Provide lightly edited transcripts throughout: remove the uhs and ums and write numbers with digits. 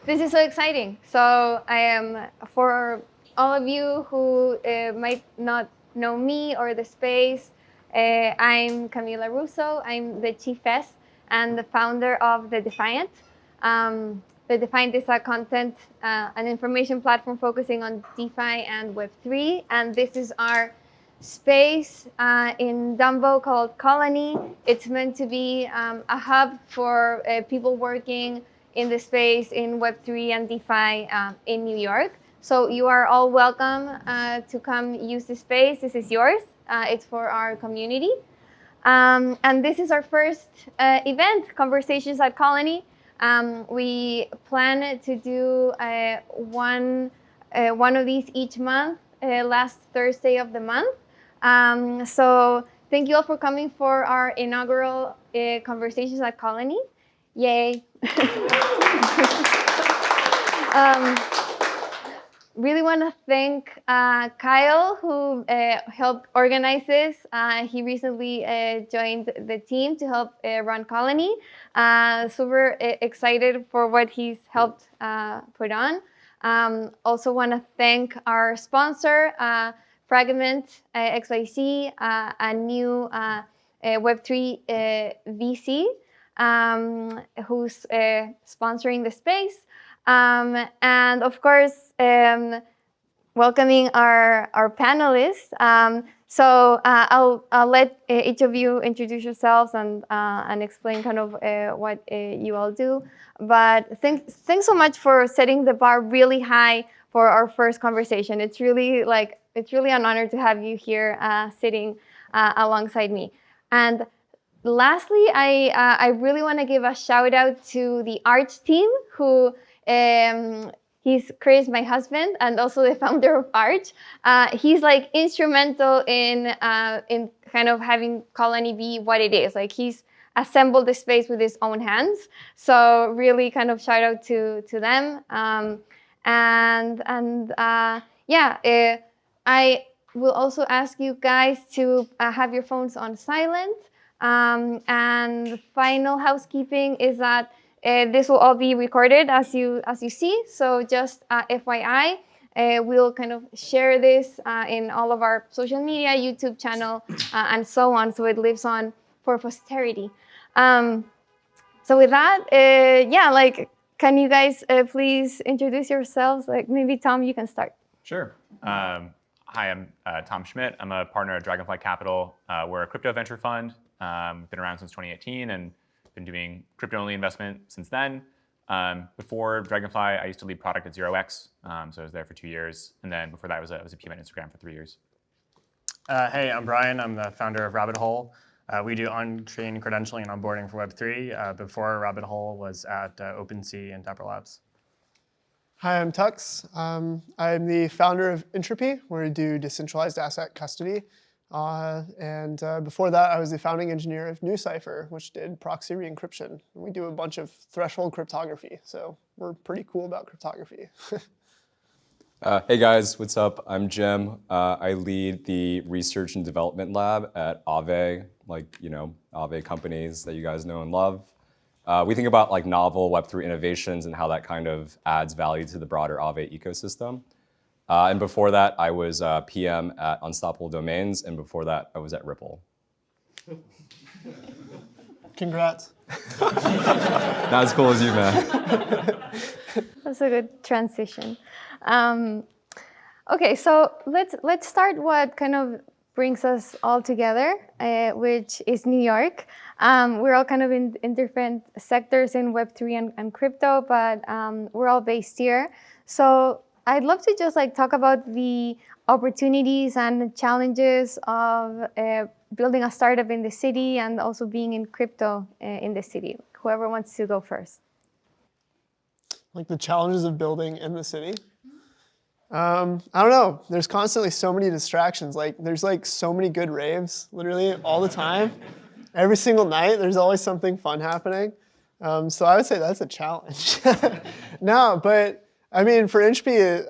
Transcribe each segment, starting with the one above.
This is so exciting. So I am, for all of you who might not know me or the space, I'm Camila Russo. I'm the chiefess and the founder of the Defiant. The Defiant is a content and information platform focusing on DeFi and Web3. And this is our space in Dumbo called Colony. It's meant to be a hub for people working in the space in Web3 and DeFi in New York. So you are all welcome to come use the space. This is yours. It's for our community. And this is our first event, Conversations at Colony. We plan to do one of these each month, last Thursday of the month. So thank you all for coming for our inaugural Conversations at Colony. Yay. Really want to thank Kyle, who helped organize this. He recently joined the team to help run Colony. Super excited for what he's helped put on. Also want to thank our sponsor, Fragment XYZ, a new Web3 VC who's sponsoring the space. And of course, welcoming our panelists. So I'll let each of you introduce yourselves and explain kind of what you all do. But thanks so much for setting the bar really high for our first conversation. It's really an honor to have you here sitting alongside me. And lastly, I really want to give a shout out to the Arch team who. He's Chris, my husband, and also the founder of Arch. He's like instrumental in kind of having Colony be what it is. Like he's assembled the space with his own hands. So really kind of shout out to them. I will also ask you guys to have your phones on silent. And final housekeeping is that this will all be recorded as you see. So just FYI, we'll kind of share this in all of our social media, YouTube channel, and so on. So it lives on for posterity. So with that, can you guys please introduce yourselves? Like maybe Tom, you can start. Sure. Hi, I'm Tom Schmidt. I'm a partner at Dragonfly Capital. We're a crypto venture fund. Been around since 2018 and been doing crypto-only investment since then. Before Dragonfly, I used to lead product at 0x, so I was there for 2 years. And then before that, I was a PM at Instagram for 3 years. Hey, I'm Brian. I'm the founder of Rabbit Hole. We do on-chain credentialing and onboarding for Web3. Before Rabbit Hole was at OpenSea and Dapper Labs. Hi, I'm Tux. I'm the founder of Entropy, where we do decentralized asset custody. And before that, I was the founding engineer of NewCipher, which did proxy re-encryption. We do a bunch of threshold cryptography, so we're pretty cool about cryptography. Hey guys, what's up? I'm Jim. I lead the research and development lab at Aave, Aave companies that you guys know and love. We think about like novel Web3 innovations and how that kind of adds value to the broader Aave ecosystem. And before that, I was PM at Unstoppable Domains, and before that, I was at Ripple. Congrats. Not as cool as you, man. That's a good transition. Okay, so let's start what kind of brings us all together, which is New York. We're all kind of in different sectors in Web3 and crypto, but we're all based here. So I'd love to just talk about the opportunities and challenges of building a startup in the city and also being in crypto in the city. Whoever wants to go first. Like the challenges of building in the city. I don't know. There's constantly so many distractions. There's so many good raves, literally all the time. Every single night, there's always something fun happening. So I would say that's a challenge. No, but I mean, for Entropy,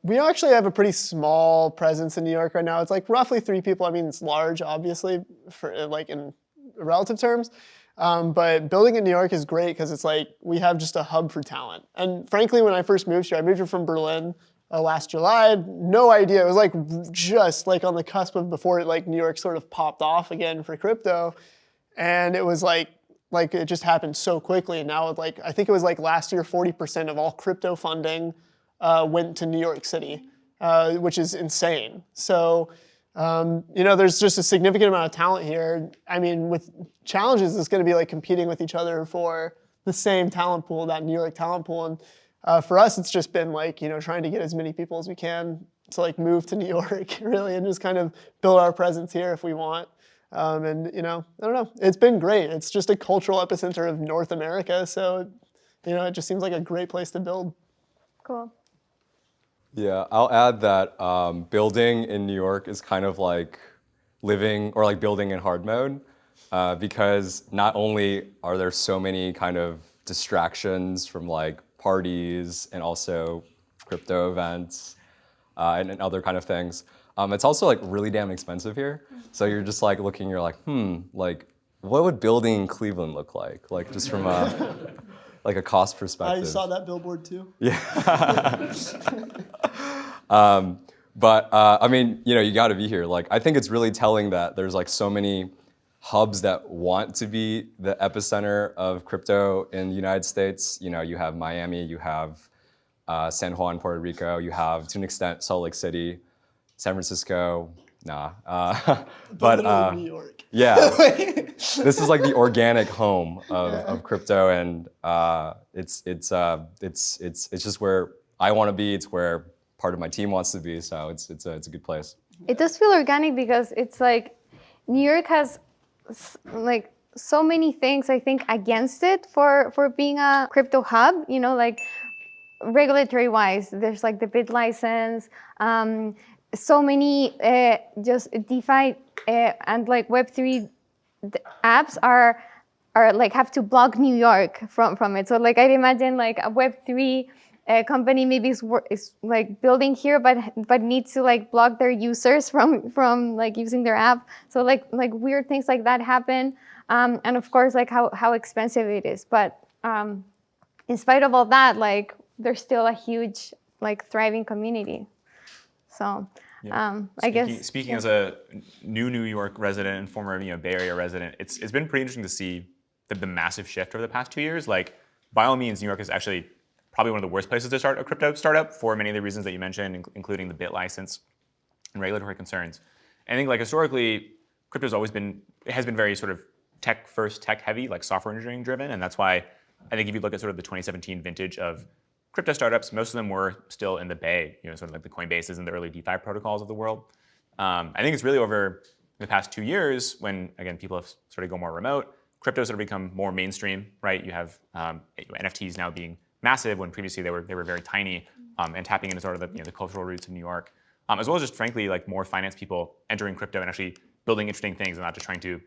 we actually have a pretty small presence in New York right now. It's roughly 3 people. I mean, it's large, obviously, for in relative terms. But building in New York is great because it's like we have just a hub for talent. And frankly, when I first moved here, I moved here from Berlin last July. I had no idea. It was like just like on the cusp of before like New York sort of popped off again for crypto. And it was like it just happened so quickly. And now like I think it was like last year, 40% of all crypto funding went to New York City, which is insane. So there's just a significant amount of talent here. I mean, with challenges, it's going to be like competing with each other for the same talent pool, that New York talent pool. And for us, it's just been like, trying to get as many people as we can to like move to New York, really, and just kind of build our presence here if we want. I don't know. It's been great. It's just a cultural epicenter of North America. So, it just seems like a great place to build. Cool. Yeah, I'll add that building in New York is kind of like living or like building in hard mode because not only are there so many kind of distractions from like parties and also crypto events and other kind of things, it's also like really damn expensive here. So you're just like looking, you're like, like what would building in Cleveland look like? Like just from like a cost perspective. I saw that billboard too. Yeah. But I mean, you got to be here. Like, I think it's really telling that there's like so many hubs that want to be the epicenter of crypto in the United States. You have Miami, you have San Juan, Puerto Rico, you have to an extent Salt Lake City, San Francisco. Nah. But New York. Yeah, this is like the organic home of crypto, and it's just where I want to be. It's where part of my team wants to be. So it's a good place. It does feel organic because it's like New York has like so many things I think against it for being a crypto hub. Like regulatory wise, there's like the bit license. So many just DeFi and like Web3 apps are like have to block New York from it. So like I'd imagine like a Web3 company maybe is like building here, but needs to like block their users from like using their app. So like weird things like that happen, and of course like how expensive it is. But in spite of all that, like there's still a huge like thriving community. So. Yeah. I guess speaking as a new New York resident and former Bay Area resident, it's been pretty interesting to see the massive shift over the past 2 years. Like by all means, New York is actually probably one of the worst places to start a crypto startup for many of the reasons that you mentioned, including the bit license and regulatory concerns. And I think like historically, crypto has been very sort of tech first, tech heavy, like software engineering driven, and that's why I think if you look at sort of the 2017 vintage of crypto startups, most of them were still in the Bay, sort of like the Coinbases and the early DeFi protocols of the world. I think it's really over the past 2 years when, again, people have started to go more remote, crypto sort of become more mainstream, right? You have NFTs now being massive when previously they were very tiny and tapping into sort of the cultural roots of New York, as well as just frankly like more finance people entering crypto and actually building interesting things and not just trying to,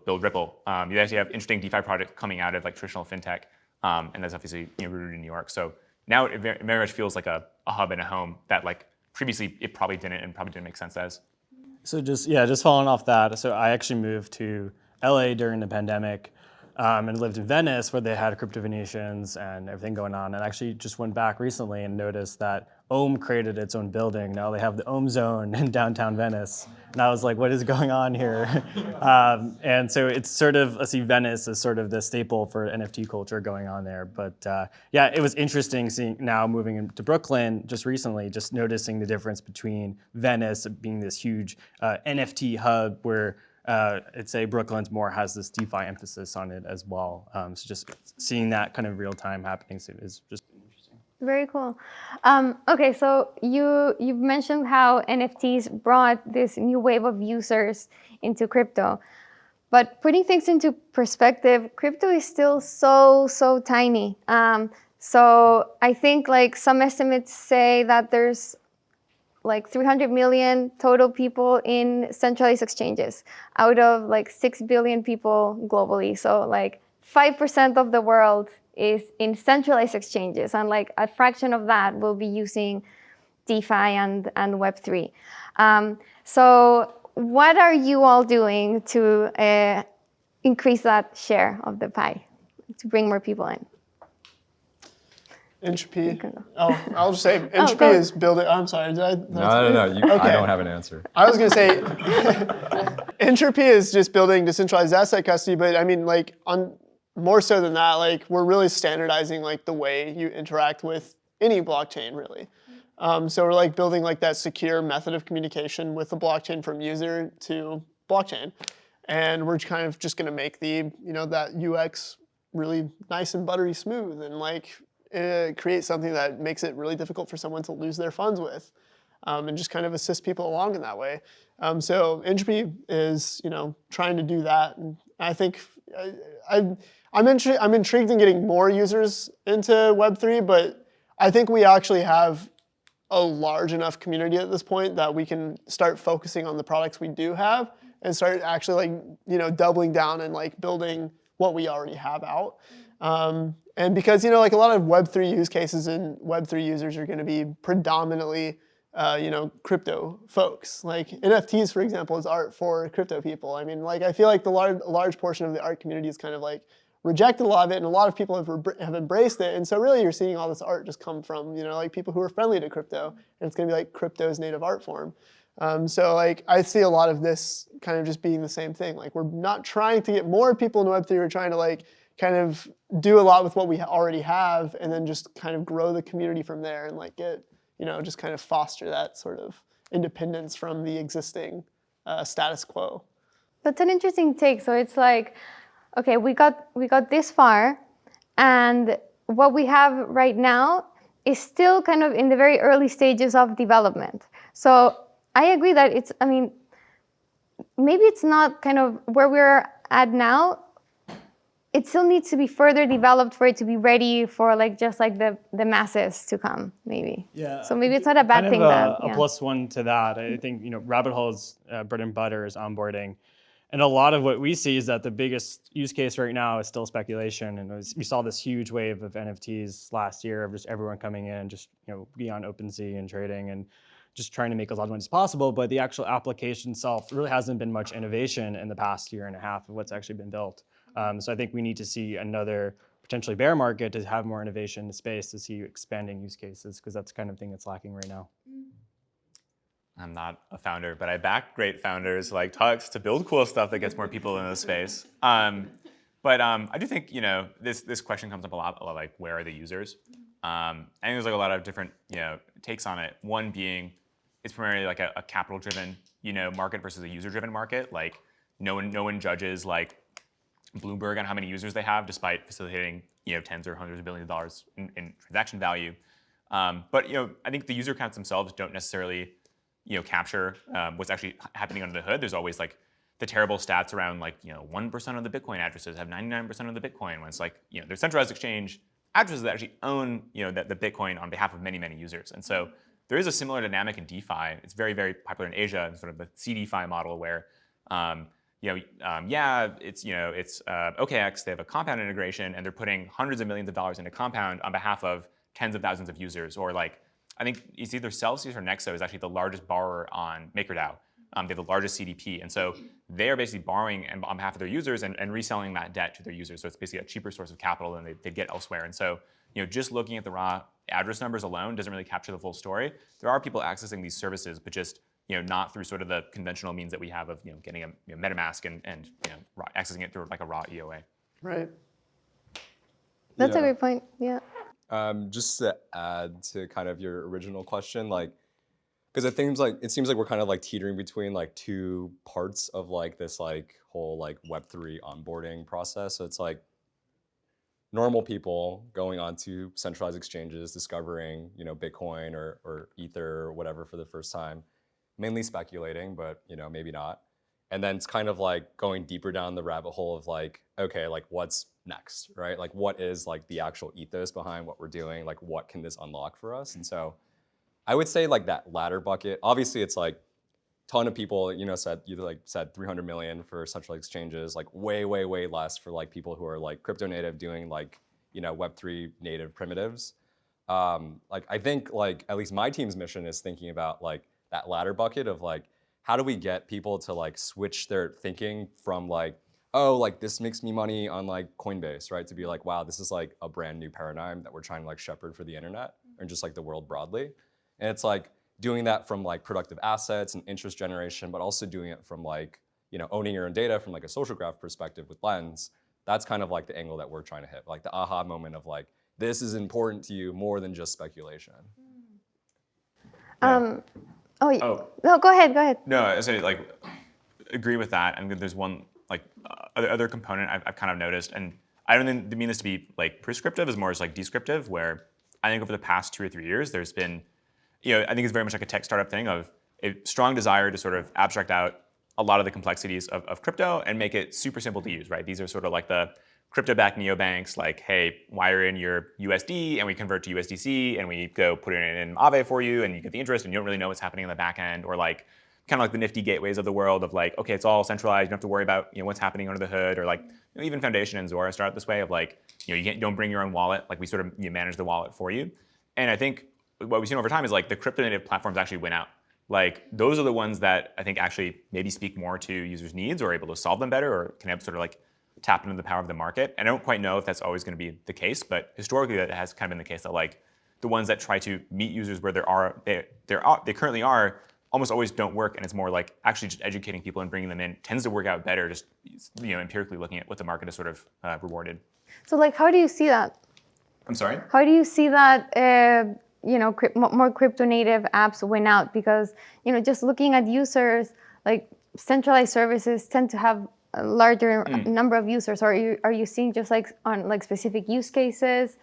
build Ripple. You actually have interesting DeFi projects coming out of like traditional fintech. And that's obviously rooted in New York. So now it very much feels like a hub and a home that like previously it probably didn't make sense as. So just following off that. So I actually moved to LA during the pandemic and lived in Venice where they had crypto Venetians and everything going on. And actually just went back recently and noticed that Ohm created its own building. Now they have the Ohm Zone in downtown Venice. And I was like, what is going on here? And so it's sort of, I see Venice as sort of the staple for NFT culture going on there. But it was interesting seeing now moving into Brooklyn just recently, just noticing the difference between Venice being this huge NFT hub where I'd say Brooklyn's more has this DeFi emphasis on it as well. So just seeing that kind of real time happening is just interesting. Very cool. Okay, so you've mentioned how NFTs brought this new wave of users into crypto. But putting things into perspective, crypto is still so tiny. So I think like some estimates say that there's like 300 million total people in centralized exchanges out of like 6 billion people globally. So like 5% of the world is in centralized exchanges, and like a fraction of that will be using DeFi and Web3. So what are you all doing to increase that share of the pie, to bring more people in. Entropy. can go. Oh, I'll just say entropy go. is building. I'm sorry. Did I? No. I don't have an answer. I was gonna say entropy is just building decentralized asset custody, but I mean, like, on more so than that, like, we're really standardizing like the way you interact with any blockchain, really. So we're like building like that secure method of communication with the blockchain from user to blockchain, and we're kind of just gonna make the that UX really nice and buttery smooth, and like create something that makes it really difficult for someone to lose their funds with. And just kind of assist people along in that way. So entropy is, trying to do that. And I think I'm intrigued in getting more users into Web3, but I think we actually have a large enough community at this point that we can start focusing on the products we do have and start actually like, doubling down and like building what we already have out. And because, like a lot of Web3 use cases and Web3 users are going to be predominantly crypto folks. Like NFTs, for example, is art for crypto people. I mean, like I feel like the large portion of the art community is kind of like rejected a lot of it, and a lot of people have embraced it. And so really, you're seeing all this art just come from like people who are friendly to crypto, and it's going to be like crypto's native art form. So like I see a lot of this kind of just being the same thing. Like we're not trying to get more people into Web3. We're trying to like kind of do a lot with what we already have, and then just kind of grow the community from there, and like get just kind of foster that sort of independence from the existing status quo. That's an interesting take. So it's like, okay, we got this far, and what we have right now is still kind of in the very early stages of development. So I agree that maybe it's not kind of where we're at now. It still needs to be further developed for it to be ready for like just like the masses to come, maybe. Yeah. So maybe it's not a bad kind thing. of a plus one to that. I think Rabbit Hole's bread and butter is onboarding, and a lot of what we see is that the biggest use case right now is still speculation. And we saw this huge wave of NFTs last year of just everyone coming in, just be on OpenSea and trading and just trying to make as lot of money as possible. But the actual application itself really hasn't been much innovation in the past year and a half of what's actually been built. So I think we need to see another potentially bear market to have more innovation in the space, to see expanding use cases, because that's the kind of thing that's lacking right now. I'm not a founder, but I back great founders like Tux to build cool stuff that gets more people in the space. But I do think this question comes up a lot, like where are the users? I think there's like a lot of different takes on it. One being it's primarily like a capital-driven market versus a user-driven market. Like no one judges like Bloomberg on how many users they have, despite facilitating tens or hundreds of billions of dollars in transaction value. But I think the user counts themselves don't necessarily capture what's actually happening under the hood. There's always like the terrible stats around like 1% of the Bitcoin addresses have 99% of the Bitcoin, when it's like there's centralized exchange addresses that actually own the Bitcoin on behalf of many users. And so there is a similar dynamic in DeFi. It's very popular in Asia, sort of the CDeFi model where it's OKX. They have a Compound integration, and they're putting hundreds of millions of dollars into Compound on behalf of tens of thousands of users. Or like, I think it's either Celsius or Nexo is actually the largest borrower on MakerDAO. They have the largest CDP, and so they are basically borrowing on behalf of their users and reselling that debt to their users. So it's basically a cheaper source of capital than they'd get elsewhere. And so just looking at the raw address numbers alone doesn't really capture the full story. There are people accessing these services, but just not through sort of the conventional means that we have of getting a MetaMask and accessing it through like a raw EOA. Right. That's a great point. Yeah. Just to add to kind of your original question, like, because it seems like we're kind of like teetering between like two parts of like this like whole like Web3 onboarding process. So it's like normal people going onto centralized exchanges, discovering Bitcoin or Ether or whatever for the first time, mainly speculating, but maybe not. And then it's kind of like going deeper down the rabbit hole of like, okay, like what's next, right? Like what is like the actual ethos behind what we're doing? Like what can this unlock for us? And so I would say like that latter bucket, obviously it's like a ton of people, said 300 million for central exchanges, like way less for like people who are like crypto native doing like, Web3 native primitives. Like I think like at least my team's mission is thinking about like that latter bucket of like, how do we get people to like switch their thinking from like, oh, like this makes me money on like Coinbase, right? To be like, wow, this is like a brand new paradigm that we're trying to like shepherd for the internet and just like the world broadly. And it's like doing that from like productive assets and interest generation, but also doing it from like, owning your own data from like a social graph perspective with Lens. That's kind of like the angle that we're trying to hit, like the aha moment of like, this is important to you more than just speculation. Oh, Oh. no, go ahead. No, I say like agree with that. And there's one like other component I've kind of noticed, and I don't mean this to be like prescriptive, as more as like descriptive, where I think over the past 2 or 3 years, there's been, I think it's very much like a tech startup thing of a strong desire to sort of abstract out a lot of the complexities of crypto and make it super simple to use, right? These are sort of like the crypto-backed neobanks, like, hey, wire in your USD and we convert to USDC and we go put it in Aave for you and you get the interest and you don't really know what's happening in the back end, or like kind of like the nifty gateways of the world of like, okay, it's all centralized, you don't have to worry about what's happening under the hood, or like even Foundation and Zora start this way of like, you don't bring your own wallet, like we sort of manage the wallet for you. And I think what we've seen over time is like the crypto native platforms actually win out. Like those are the ones that I think actually maybe speak more to users' needs or are able to solve them better or can have sort of like tap into the power of the market. And I don't quite know if that's always going to be the case, but historically that has kind of been the case that like the ones that try to meet users where they currently are almost always don't work, and it's more like actually just educating people and bringing them in tends to work out better, just empirically looking at what the market has sort of rewarded. So like, how do you see that? I'm sorry? How do you see that more crypto native apps win out? Because just looking at users, like centralized services tend to have a larger number of users. Or are you seeing just like on like specific use cases?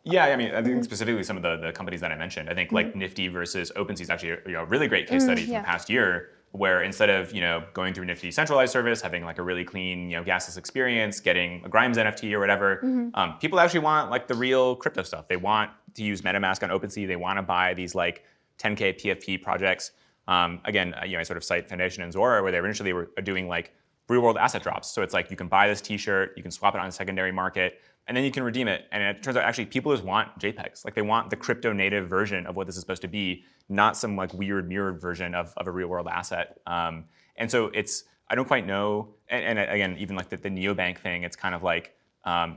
Yeah, I mean, I think specifically some of the companies that I mentioned. I think like Nifty versus OpenSea is actually a really great case study from the past year, where instead of going through Nifty centralized service, having like a really clean gasless experience, getting a Grimes NFT or whatever, people actually want like the real crypto stuff. They want to use MetaMask on OpenSea. They want to buy these like 10K PFP projects. Again, I sort of cite Foundation and Zora, where they initially were doing like real world asset drops. So it's like you can buy this T-shirt, you can swap it on a secondary market, and then you can redeem it. And it turns out actually people just want JPEGs. Like they want the crypto native version of what this is supposed to be, not some like weird mirrored version of a real world asset. And so I don't quite know. And again, even like the neobank thing, it's kind of like,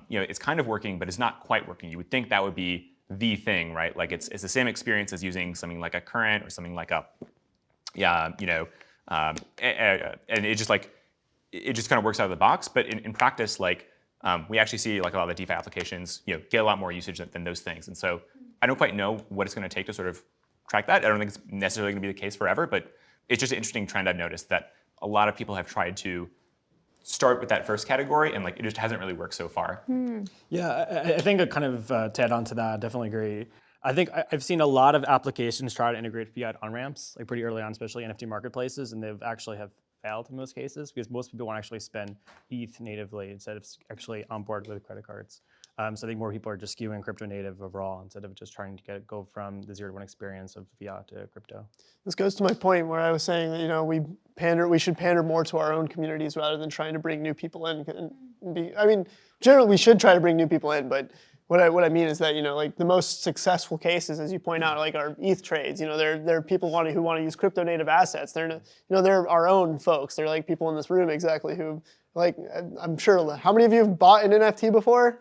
it's kind of working, but it's not quite working. You would think that would be the thing, right? Like it's the same experience as using something like a Current or something like and it just kind of works out of the box. But in practice, like, we actually see like a lot of the DeFi applications, get a lot more usage than those things. And so I don't quite know what it's going to take to sort of track that. I don't think it's necessarily going to be the case forever, but it's just an interesting trend I've noticed that a lot of people have tried to start with that first category, and like it just hasn't really worked so far. Yeah, I think kind of to add on to that, I definitely agree. I think I've seen a lot of applications try to integrate fiat on ramps, like pretty early on, especially NFT marketplaces, and they've actually have failed in most cases because most people want to actually spend ETH natively instead of actually on board with credit cards. So I think more people are just skewing crypto native overall instead of just trying to go from the 0 to 1 experience of fiat to crypto. This goes to my point where I was saying that we should pander more to our own communities rather than trying to bring new people in. Generally we should try to bring new people in, but what I mean is that like the most successful cases, as you point out, like our ETH trades. They're people who want to use crypto native assets. They're they're our own folks. They're like people in this room exactly who, like, I'm sure. How many of you have bought an NFT before?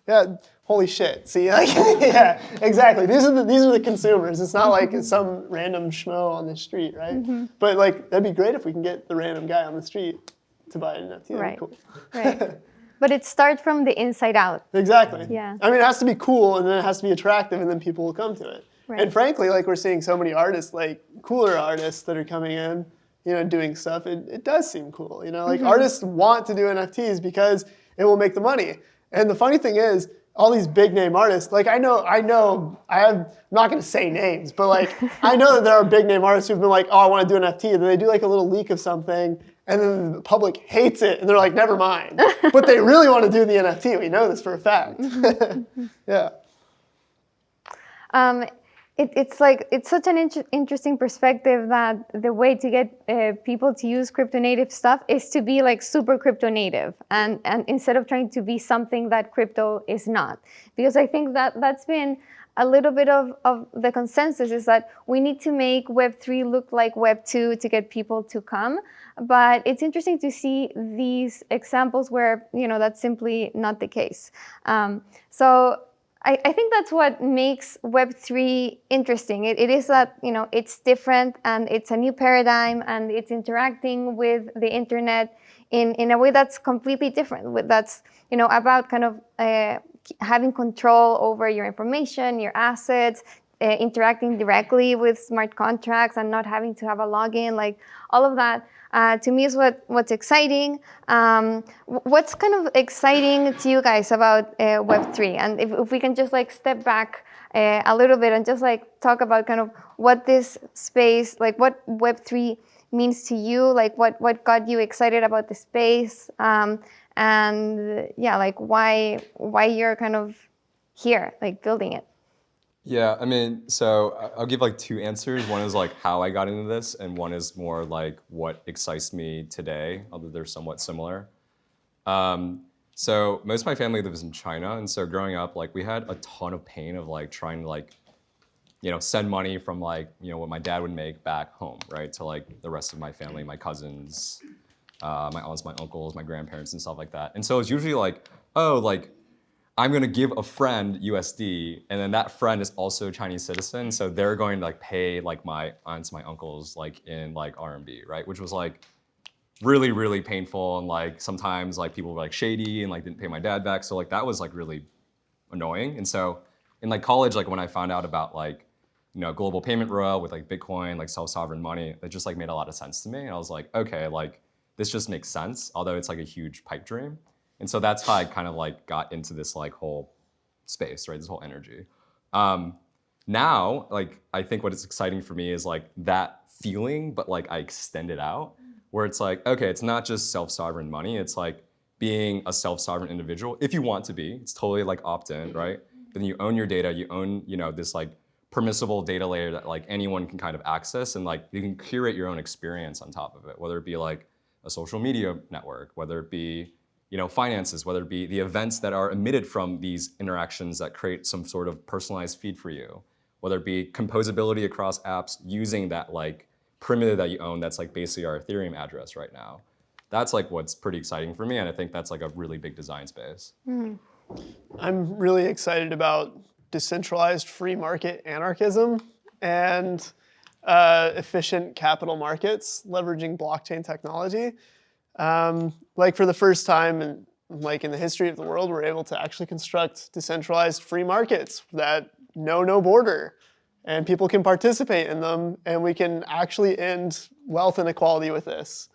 Yeah, holy shit. See, like, yeah, exactly. These are the consumers. It's not like some random schmo on the street, right? But like that'd be great if we can get the random guy on the street to buy an NFT. Right. Cool. Right. But it starts from the inside out. Exactly. Yeah. I mean, it has to be cool, and then it has to be attractive, and then people will come to it. Right. And frankly, like we're seeing so many artists, like cooler artists that are coming in, doing stuff. It does seem cool. Like artists want to do NFTs because it will make the money. And the funny thing is, all these big name artists, like I'm not going to say names, but like I know that there are big name artists who've been like, oh, I want to do an NFT, and then they do like a little leak of something, and then the public hates it, and they're like, never mind. But they really want to do the NFT. We know this for a fact. Yeah. It's such an interesting perspective that the way to get people to use crypto native stuff is to be like super crypto native, and instead of trying to be something that crypto is not. Because I think that's been a little bit of the consensus, is that we need to make Web3 look like Web2 to get people to come. but it's interesting to see these examples where that's simply not the case. So I think that's what makes Web3 interesting. It is that it's different and it's a new paradigm and it's interacting with the internet in a way that's completely different. That's about kind of having control over your information, your assets, interacting directly with smart contracts and not having to have a login, like all of that. To me is what's exciting. What's kind of exciting to you guys about Web3? And if we can just like step back a little bit and just like talk about kind of what this space, like what Web3 means to you, like what got you excited about the space, and yeah, like why you're kind of here, like building it. Yeah, I mean, so I'll give like two answers. One is like how I got into this, and one is more like what excites me today, although they're somewhat similar. So most of my family lives in China, and so growing up, like we had a ton of pain of like trying to like, send money from like, what my dad would make back home, right, to like the rest of my family, my cousins, my aunts, my uncles, my grandparents, and stuff like that. And so it's usually like, oh, like, I'm gonna give a friend USD, and then that friend is also a Chinese citizen, so they're going to like pay like my aunts, my uncles, like in like RMB, right? Which was like really, really painful, and like sometimes like people were like shady and like didn't pay my dad back, so like that was like really annoying. And so in like college, like when I found out about like global payment rail with like Bitcoin, like self-sovereign money, it just like made a lot of sense to me, and I was like, okay, like this just makes sense, although it's like a huge pipe dream. And so that's how I kind of like got into this like whole space, right? This whole energy. Now, like I think what is exciting for me is like that feeling, but like I extend it out, where it's like, okay, it's not just self-sovereign money. It's like being a self-sovereign individual if you want to be. It's totally like opt-in, right? But then you own your data. You own this like permissible data layer that like anyone can kind of access, and like you can curate your own experience on top of it, whether it be like a social media network, whether it be finances, whether it be the events that are emitted from these interactions that create some sort of personalized feed for you, whether it be composability across apps using that like primitive that you own that's like basically our Ethereum address right now. That's like what's pretty exciting for me, and I think that's like a really big design space. I'm really excited about decentralized free market anarchism and efficient capital markets leveraging blockchain technology. Like for the first time in the history of the world, we're able to actually construct decentralized free markets that know no border, and people can participate in them, and we can actually end wealth inequality with this.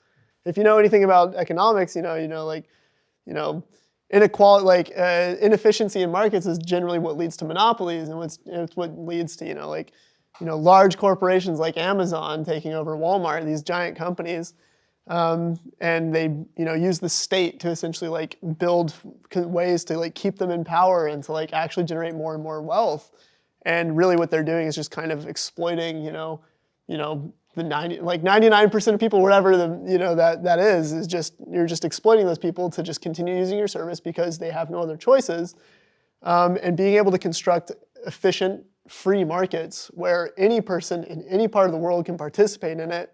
If you know anything about economics, inequality, inefficiency in markets is generally what leads to monopolies, and it's what leads to large corporations like Amazon taking over Walmart, these giant companies. And they use the state to essentially like build ways to like keep them in power and to like actually generate more and more wealth. And really what they're doing is just kind of exploiting the 99% of people, whatever that is just, you're just exploiting those people to just continue using your service because they have no other choices. And being able to construct efficient free markets where any person in any part of the world can participate in it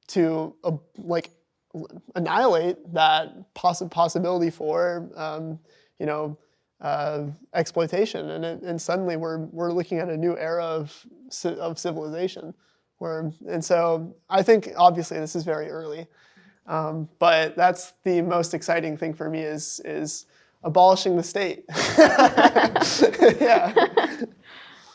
to annihilate that possibility for exploitation, and suddenly we're looking at a new era of civilization. And so I think obviously this is very early, but that's the most exciting thing for me is abolishing the state. Yeah.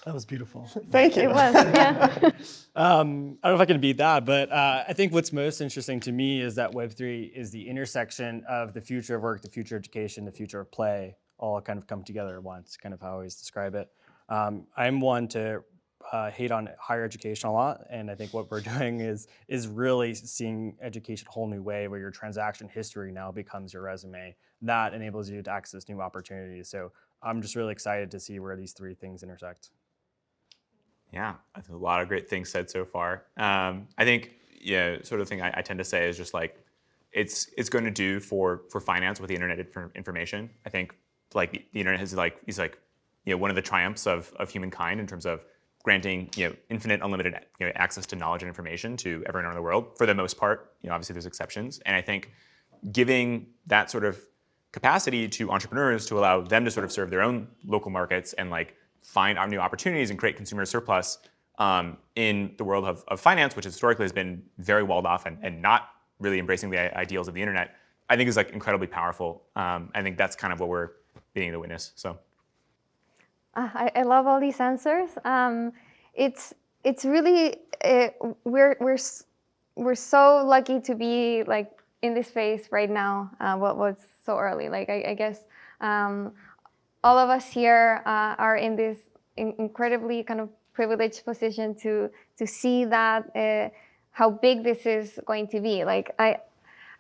That was beautiful. Thank you. It was, yeah. I don't know if I can beat that, but I think what's most interesting to me is that Web3 is the intersection of the future of work, the future of education, the future of play, all kind of come together at once, kind of how I always describe it. I'm one to hate on higher education a lot, and I think what we're doing is really seeing education a whole new way, where your transaction history now becomes your resume. That enables you to access new opportunities. So I'm just really excited to see where these three things intersect. Yeah, I think a lot of great things said so far. I think, sort of thing I tend to say is just like, it's going to do for finance with the internet information. I think like the internet is like one of the triumphs of humankind in terms of granting infinite, unlimited access to knowledge and information to everyone around the world. For the most part, obviously there's exceptions, and I think giving that sort of capacity to entrepreneurs to allow them to sort of serve their own local markets and like find new opportunities and create consumer surplus in the world of finance, which historically has been very walled off and not really embracing the ideals of the internet, I think is like incredibly powerful. I think that's kind of what we're being the witness. So. I love all these answers. It's really we're so lucky to be like in this phase right now. What's so early? Like I guess all of us here are in this incredibly kind of privileged position to see that how big this is going to be. Like I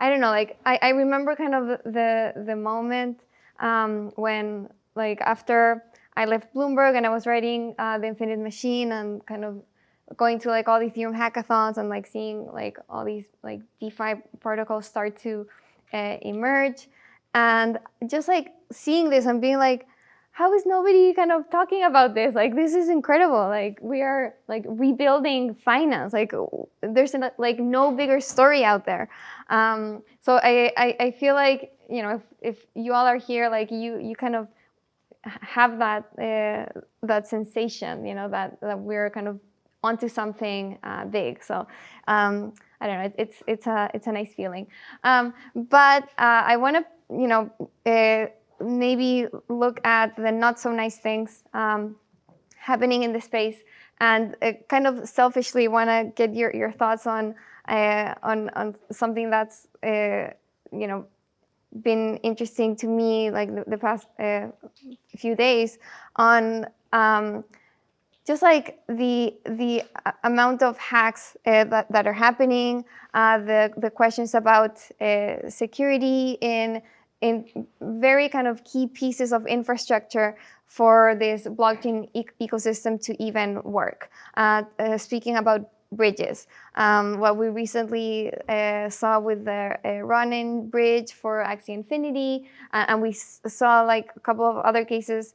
don't know. Like I remember kind of the moment when like after I left Bloomberg and I was writing The Infinite Machine and kind of going to like all these Ethereum hackathons and like seeing like all these like DeFi protocols start to emerge, and just like seeing this and being like, how is nobody kind of talking about this? Like this is incredible. Like we are like rebuilding finance. Like there's like no bigger story out there. So I feel like if you all are here, like you kind of have that sensation, that we're kind of onto something big. So I don't know, it's a nice feeling. But I want to maybe look at the not so nice things happening in the space, and kind of selfishly want to get your thoughts on something that's been interesting to me, like the past few days, on just like the amount of hacks that are happening, the questions about security in very kind of key pieces of infrastructure for this blockchain ecosystem to even work. Speaking about bridges, what we recently saw with the Ronin bridge for Axie Infinity, and we saw like a couple of other cases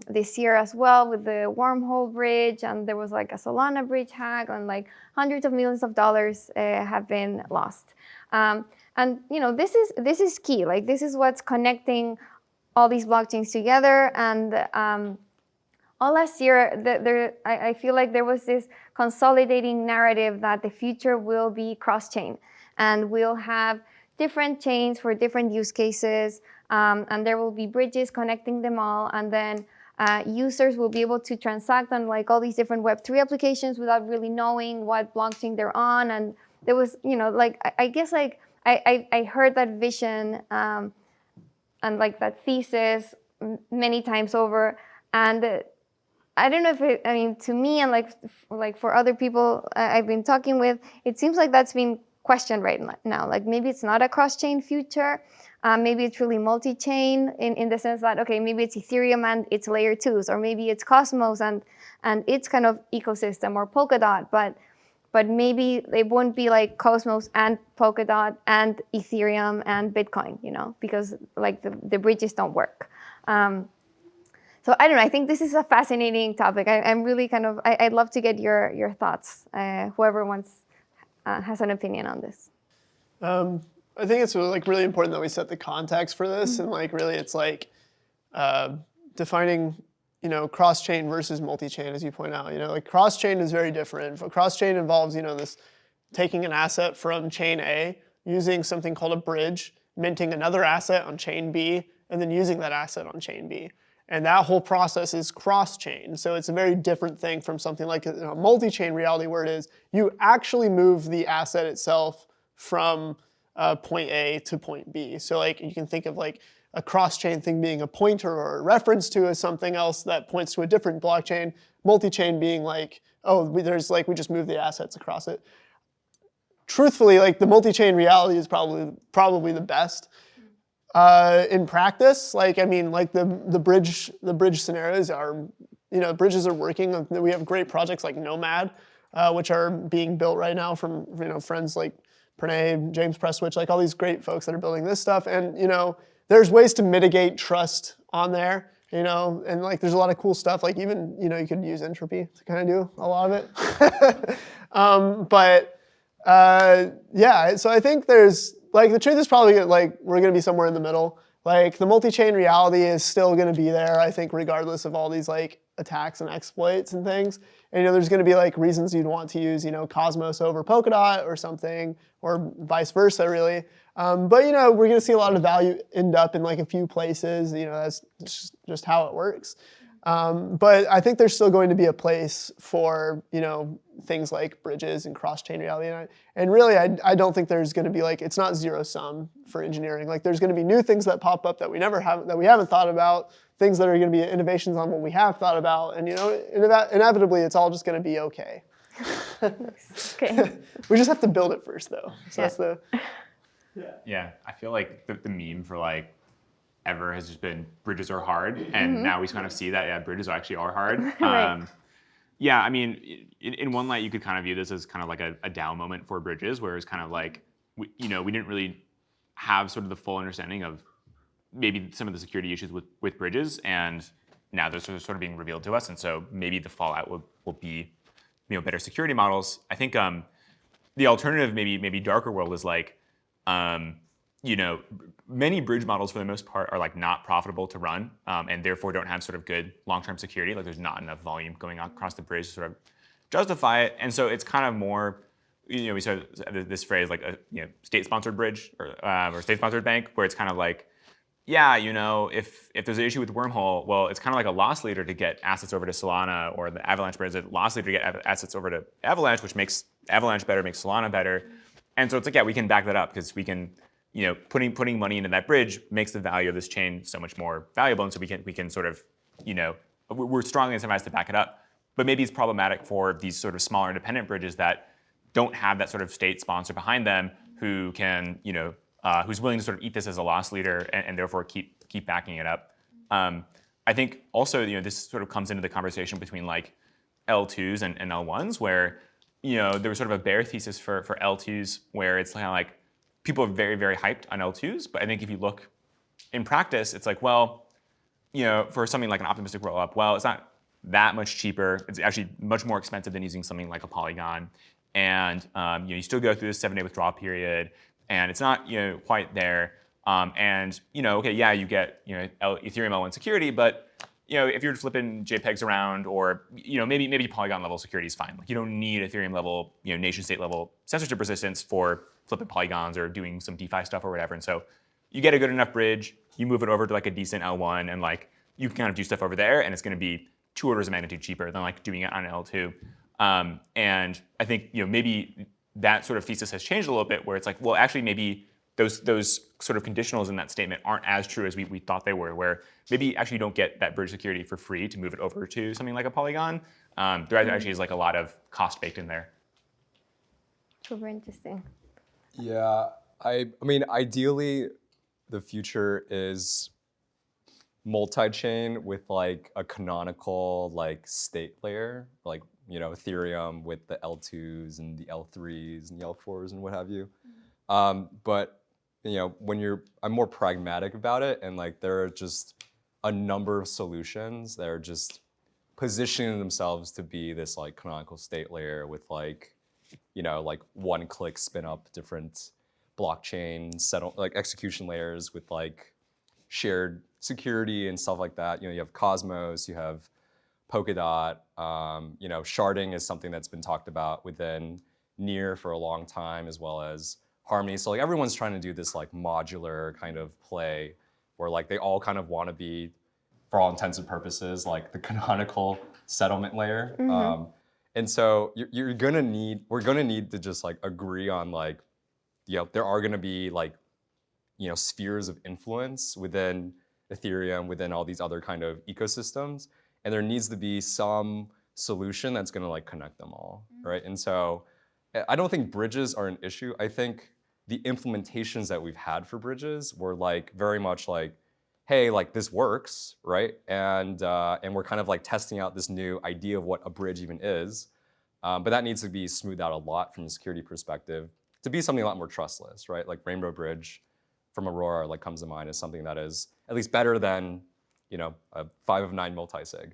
this year as well with the Wormhole bridge, and there was like a Solana bridge hack, and like hundreds of millions of dollars have been lost. And this is key. Like this is what's connecting all these blockchains together. And all last year, I feel like there was this consolidating narrative that the future will be cross-chain, and we'll have different chains for different use cases, and there will be bridges connecting them all, and then users will be able to transact on like all these different Web3 applications without really knowing what blockchain they're on. And there was, like I guess like I heard that vision and like that thesis many times over, and I don't know if to me and like for other people I've been talking with, it seems like that's been questioned right now. Like maybe it's not a cross-chain future. Maybe it's really multi-chain in the sense that, okay, maybe it's Ethereum and it's layer 2s, or maybe it's Cosmos and its kind of ecosystem, or Polkadot, but maybe it won't be like Cosmos and Polkadot and Ethereum and Bitcoin, because like the bridges don't work. So I don't know, I think this is a fascinating topic. I'm really kind of, I'd love to get your thoughts, whoever has an opinion on this. I think it's really important that we set the context for this, and like really it's like defining cross-chain versus multi-chain, as you point out. Like cross-chain is very different. Cross-chain involves this taking an asset from chain A, using something called a bridge, minting another asset on chain B, and then using that asset on chain B. And that whole process is cross-chain. So it's a very different thing from something like a multi-chain reality, where it is you actually move the asset itself from point A to point B. So like you can think of like a cross-chain thing being a pointer or a reference to something else that points to a different blockchain. Multi-chain being like, oh, we just move the assets across it. Truthfully, like the multi-chain reality is probably the best. In practice, like the bridge scenarios are, bridges are working. We have great projects like Nomad, which are being built right now from friends like Pranay, James Prestwich, all these great folks that are building this stuff. And there's ways to mitigate trust on there. you know, and like there's a lot of cool stuff. Like even, you know, you could use entropy to kind of do a lot of it. Yeah, so I think there's like the truth is probably like we're gonna be somewhere in the middle. Like the multi-chain reality is still gonna be there, I think, regardless of all these like attacks and exploits and things. And you know, there's gonna be like reasons you'd want to use, you know, Cosmos over Polkadot or something, or vice versa, really. But you know, we're going to see a lot of value end up in like a few places. You know, that's just how it works. But I think there's still going to be a place for, you know, things like bridges and cross-chain reality. And really, I don't think there's going to be like, it's not zero sum for engineering. Like there's going to be new things that pop up that we haven't thought about, things that are going to be innovations on what we have thought about. And you know, inevitably, it's all just going to be okay. Okay. We just have to build it first, though. So that's the. Yeah, I feel like the meme for like ever has just been bridges are hard, and now we kind of see that bridges actually are hard. Right. Yeah, I mean, in one light, you could kind of view this as kind of like a down moment for bridges, where it's kind of like we didn't really have sort of the full understanding of maybe some of the security issues with bridges, and now they're sort of being revealed to us, and so maybe the fallout will be better security models. I think the alternative, maybe darker world, is like. Many bridge models for the most part are like not profitable to run, and therefore don't have sort of good long-term security. Like there's not enough volume going across the bridge to sort of justify it. And so it's kind of more, we saw this phrase like a state-sponsored bridge or state-sponsored bank, where it's kind of like, if there's an issue with Wormhole, well, it's kind of like a loss leader to get assets over to Solana, or the Avalanche bridge is a loss leader to get assets over to Avalanche, which makes Avalanche better, makes Solana better. And so it's like, we can back that up because we can, putting money into that bridge makes the value of this chain so much more valuable. And so we can sort of, we're strongly incentivized to back it up. But maybe it's problematic for these sort of smaller independent bridges that don't have that sort of state sponsor behind them who can, who's willing to sort of eat this as a loss leader and therefore keep backing it up. I think also, this sort of comes into the conversation between like L2s and L1s, where there was sort of a bear thesis for L2s, where it's kind of like people are very, very hyped on L2s. But I think if you look in practice, it's like, well, for something like an optimistic rollup, well, it's not that much cheaper. It's actually much more expensive than using something like a Polygon. And you still go through this 7-day withdrawal period, and it's not quite there. You get Ethereum L1 security, but if you're flipping JPEGs around, or maybe Polygon level security is fine. Like you don't need Ethereum level, nation state level censorship resistance for flipping polygons or doing some DeFi stuff or whatever. And so you get a good enough bridge, you move it over to like a decent L1, and like you can kind of do stuff over there, and it's going to be 2 orders of magnitude cheaper than like doing it on an L2. And I think maybe that sort of thesis has changed a little bit, where it's like, well, actually maybe those sort of conditionals in that statement aren't as true as we thought they were, where maybe actually you don't get that bridge security for free to move it over to something like a Polygon. There actually is like a lot of cost baked in there. Super interesting. Yeah, I mean, ideally, the future is multi-chain with like a canonical like state layer, like Ethereum with the L2s and the L3s and the L4s and what have you. But I'm more pragmatic about it, and like there are just a number of solutions that are just positioning themselves to be this like canonical state layer with like one-click spin up different blockchain like execution layers with like shared security and stuff like that. You have Cosmos, you have Polkadot. Sharding is something that's been talked about within Near for a long time, as well as Harmony. So like everyone's trying to do this like modular kind of play, where like they all kind of want to be, for all intents and purposes, like the canonical settlement layer. And so we're gonna need to just like agree on like, there are gonna be like, spheres of influence within Ethereum, within all these other kind of ecosystems, and there needs to be some solution that's gonna like connect them all, right? And so I don't think bridges are an issue. I think the implementations that we've had for bridges were like very much like, hey, like this works, right? And we're kind of like testing out this new idea of what a bridge even is. But that needs to be smoothed out a lot from a security perspective to be something a lot more trustless, right? Like Rainbow Bridge from Aurora like comes to mind as something that is at least better than a 5 of 9 multisig.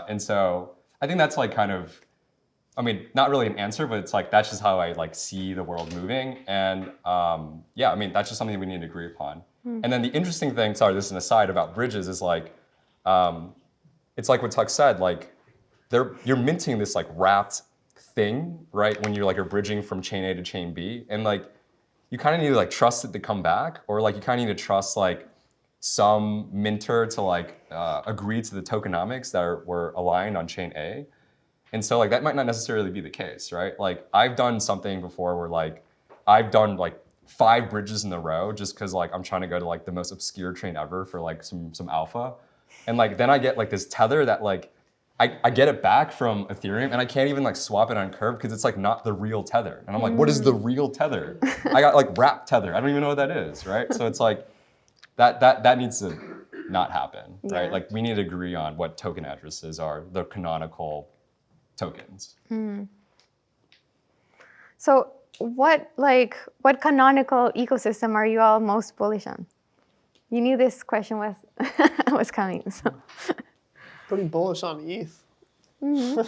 And so I think that's like kind of, I mean, not really an answer, but it's like that's just how I like see the world moving. And yeah, I mean, that's just something we need to agree upon. And then the interesting thing, sorry, this is an aside about bridges, is like, it's like what Tuck said, like you're minting this like wrapped thing, right? When you're bridging from chain A to chain B, and like you kind of need to like trust it to come back, or like you kind of need to trust like some minter to like agree to the tokenomics that were aligned on chain A. And so like that might not necessarily be the case, right? Like I've done something before where like I've done like 5 bridges in a row just because like I'm trying to go to like the most obscure chain ever for like some alpha. And like then I get like this tether that like I get it back from Ethereum and I can't even like swap it on Curve because it's like not the real tether. And I'm like, what is the real tether? I got like wrapped tether. I don't even know what that is, right? So it's like that needs to not happen, right? Like we need to agree on what token addresses are the canonical tokens. So what canonical ecosystem are you all most bullish on? You knew this question was coming. So. Pretty bullish on ETH. I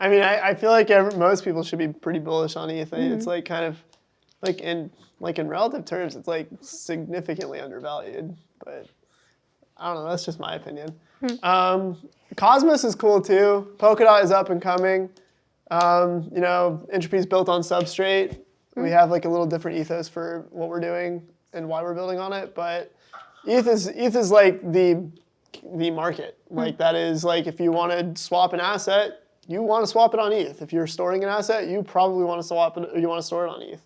mean, I feel like most people should be pretty bullish on ETH. It's like kind of like in relative terms, it's like significantly undervalued. But I don't know. That's just my opinion. Cosmos is cool too. Polkadot is up and coming. Entropy is built on Substrate. We have like a little different ethos for what we're doing and why we're building on it. But ETH is like the market. Like that is like if you want to swap an asset, you want to swap it on ETH. If you're storing an asset, you probably want to swap it. You want to store it on ETH.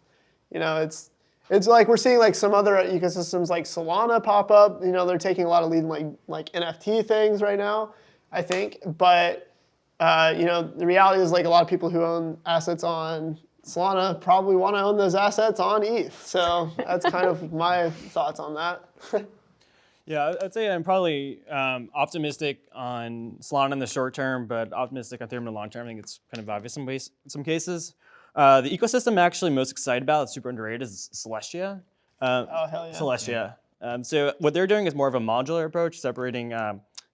It's like we're seeing like some other ecosystems like Solana pop up. They're taking a lot of lead in like NFT things right now, I think. But the reality is like a lot of people who own assets on Solana probably want to own those assets on ETH. So that's kind of my thoughts on that. Yeah, I'd say I'm probably optimistic on Solana in the short term, but optimistic on Ethereum in the long term. I think it's kind of obvious in some cases. The ecosystem I'm actually most excited about, that's super underrated, is Celestia. Oh, hell yeah. Celestia. So what they're doing is more of a modular approach, separating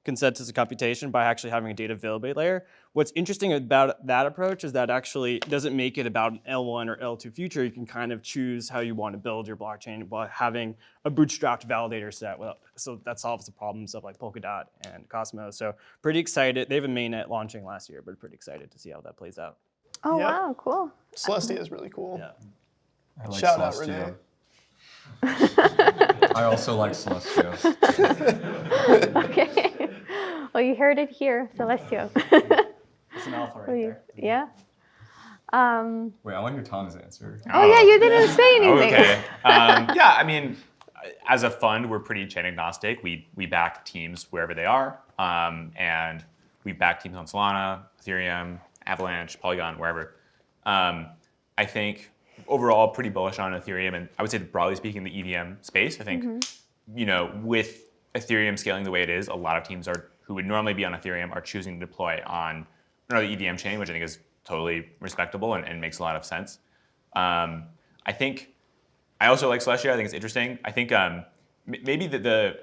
consensus and computation by actually having a data availability layer. What's interesting about that approach is that actually doesn't make it about an L1 or L2 future. You can kind of choose how you want to build your blockchain while having a bootstrapped validator set. So that solves the problems of like Polkadot and Cosmos. So pretty excited. They have a mainnet launching last year, but pretty excited to see how that plays out. Oh, Yep. wow, cool. Celestia is really cool. Yeah. I like Shout out, Celestia. Renee. I also like Celestia. Okay. Well, you heard it here, Celestio. It's an alpha right there. Yeah. Wait, I want to hear Tom's answer. Oh, yeah, you didn't say anything. Okay. Yeah, I mean, as a fund, we're pretty chain agnostic. We back teams wherever they are, and we back teams on Solana, Ethereum, Avalanche, Polygon, wherever. I think overall pretty bullish on Ethereum, and I would say that broadly speaking, the EVM space. I think with Ethereum scaling the way it is, a lot of teams who would normally be on Ethereum are choosing to deploy on another EVM chain, which I think is totally respectable and makes a lot of sense. I think I also like Celestia. I think it's interesting. I think maybe the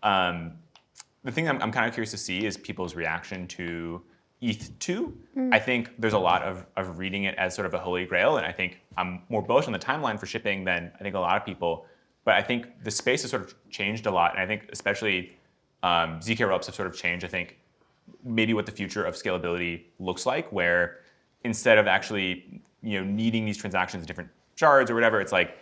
thing I'm kind of curious to see is people's reaction to ETH2. I think there's a lot of reading it as sort of a holy grail, and I think I'm more bullish on the timeline for shipping than I think a lot of people. But I think the space has sort of changed a lot, and I think especially ZK rollups have sort of changed. I think maybe what the future of scalability looks like, where instead of actually needing these transactions in different shards or whatever, it's like,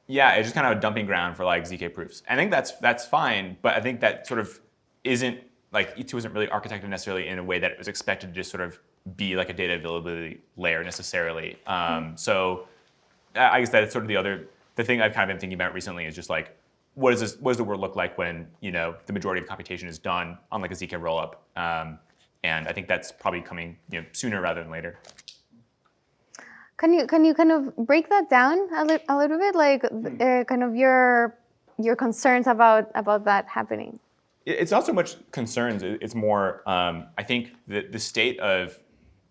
yeah, it's just kind of a dumping ground for like ZK proofs. I think that's fine, but I think that sort of isn't like ETH2 isn't really architected necessarily in a way that it was expected to just sort of be like a data availability layer necessarily. So I guess that's sort of the thing I've kind of been thinking about recently is just like, what does the world look like when the majority of computation is done on like a ZK rollup? And I think that's probably coming sooner rather than later. Can you kind of break that down a little bit, like kind of your concerns about that happening? It's not so much concerns. It's more I think the state of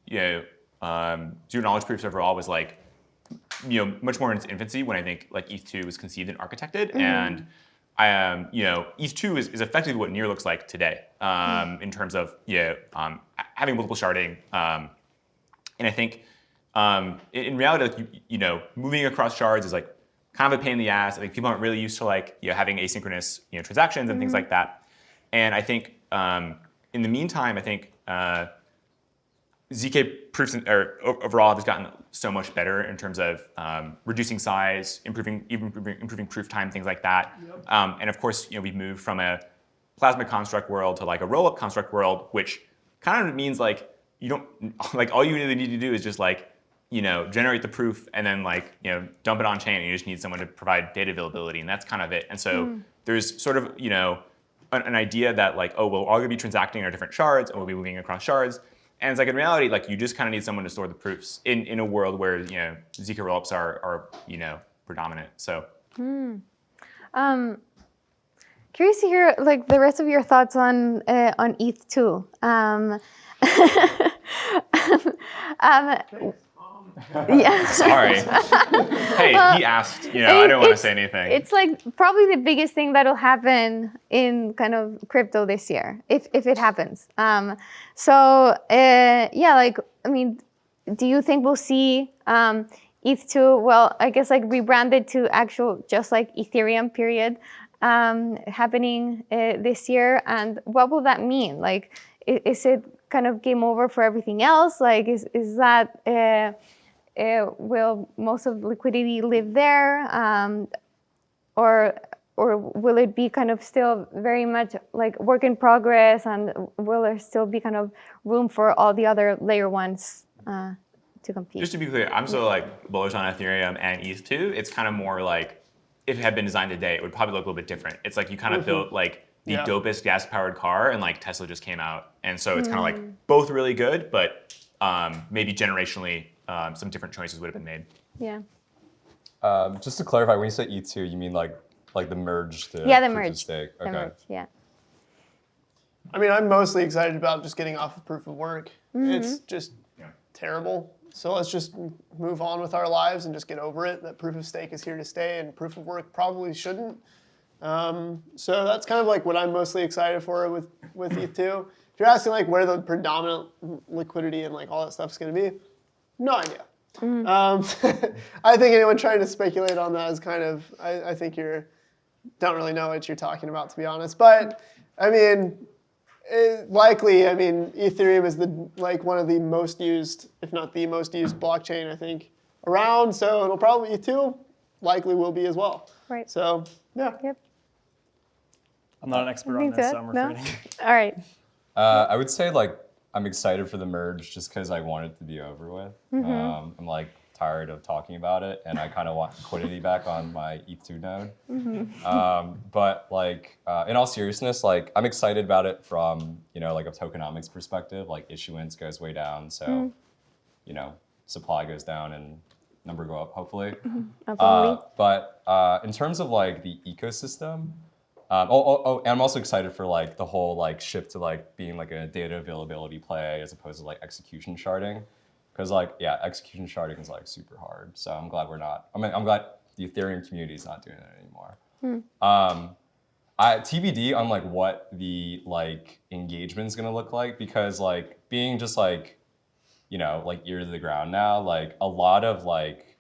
zero knowledge proofs overall was like much more in its infancy when I think like ETH2 was conceived and architected, and ETH2 is effectively what Near looks like today in terms of having multiple sharding. And I think in reality, like, moving across shards is like kind of a pain in the ass. I think people aren't really used to like having asynchronous transactions and things like that. And I think in the meantime, I think ZK proofs overall has gotten so much better in terms of reducing size, improving proof time, things like that. Yep. And of course, we've moved from a plasma construct world to like a rollup construct world, which kind of means like you don't like all you really need to do is just like generate the proof and then like dump it on chain, and you just need someone to provide data availability, and that's kind of it. And so there's sort of an idea that like, oh, well, we're all going to be transacting our different shards, and we'll be moving across shards. And it's like in reality, like you just kind of need someone to store the proofs in a world where ZK rollups are predominant. So, curious to hear like the rest of your thoughts on ETH2. Yeah. Sorry. Hey, he asked. I don't want to say anything. It's like probably the biggest thing that'll happen in kind of crypto this year, if it happens. Like, I mean, do you think we'll see ETH2? Well, I guess like rebranded to actual, just like Ethereum period, happening this year, and what will that mean? Like, is it kind of game over for everything else? Like, is that will most of liquidity live there, or will it be kind of still very much like work in progress, and will there still be kind of room for all the other layer ones to compete? Just to be clear, I'm so like bullish on Ethereum and ETH2. It's kind of more like if it had been designed today, it would probably look a little bit different. It's like you kind of built like the dopest gas-powered car, and like Tesla just came out, and so it's kind of like both really good, but maybe generationally some different choices would have been made. Yeah. Just to clarify, when you say E2, you mean like the merge to the proof of merge. stake? The Okay. merge, yeah. I mean, I'm mostly excited about just getting off of proof of work. It's just terrible. So let's just move on with our lives and just get over it. That proof of stake is here to stay, and proof of work probably shouldn't. So that's kind of like what I'm mostly excited for with ETH2. If you're asking like where the predominant liquidity and like all that stuff is going to be, no idea. I think anyone trying to speculate on that is kind of, I think don't really know what you're talking about, to be honest. But I mean, Ethereum is one of the most used, if not the most used blockchain, I think, around. So it'll probably, ETH2 likely will be as well. Right. So yeah. Yep. I'm not an expert on this, so I'm refraining. All right. I would say like I'm excited for the merge just because I want it to be over with. I'm like tired of talking about it, and I kind of want liquidity back on my ETH2 node. But like in all seriousness, like I'm excited about it from like a tokenomics perspective. Like issuance goes way down, so supply goes down and number go up hopefully. But in terms of like the ecosystem. And I'm also excited for like the whole like shift to like being like a data availability play as opposed to like execution sharding, because like execution sharding is like super hard. So I'm glad we're not. I'm glad the Ethereum community is not doing it anymore. TBD on like what the like engagement is gonna look like, because like being just like like ear to the ground now, like a lot of like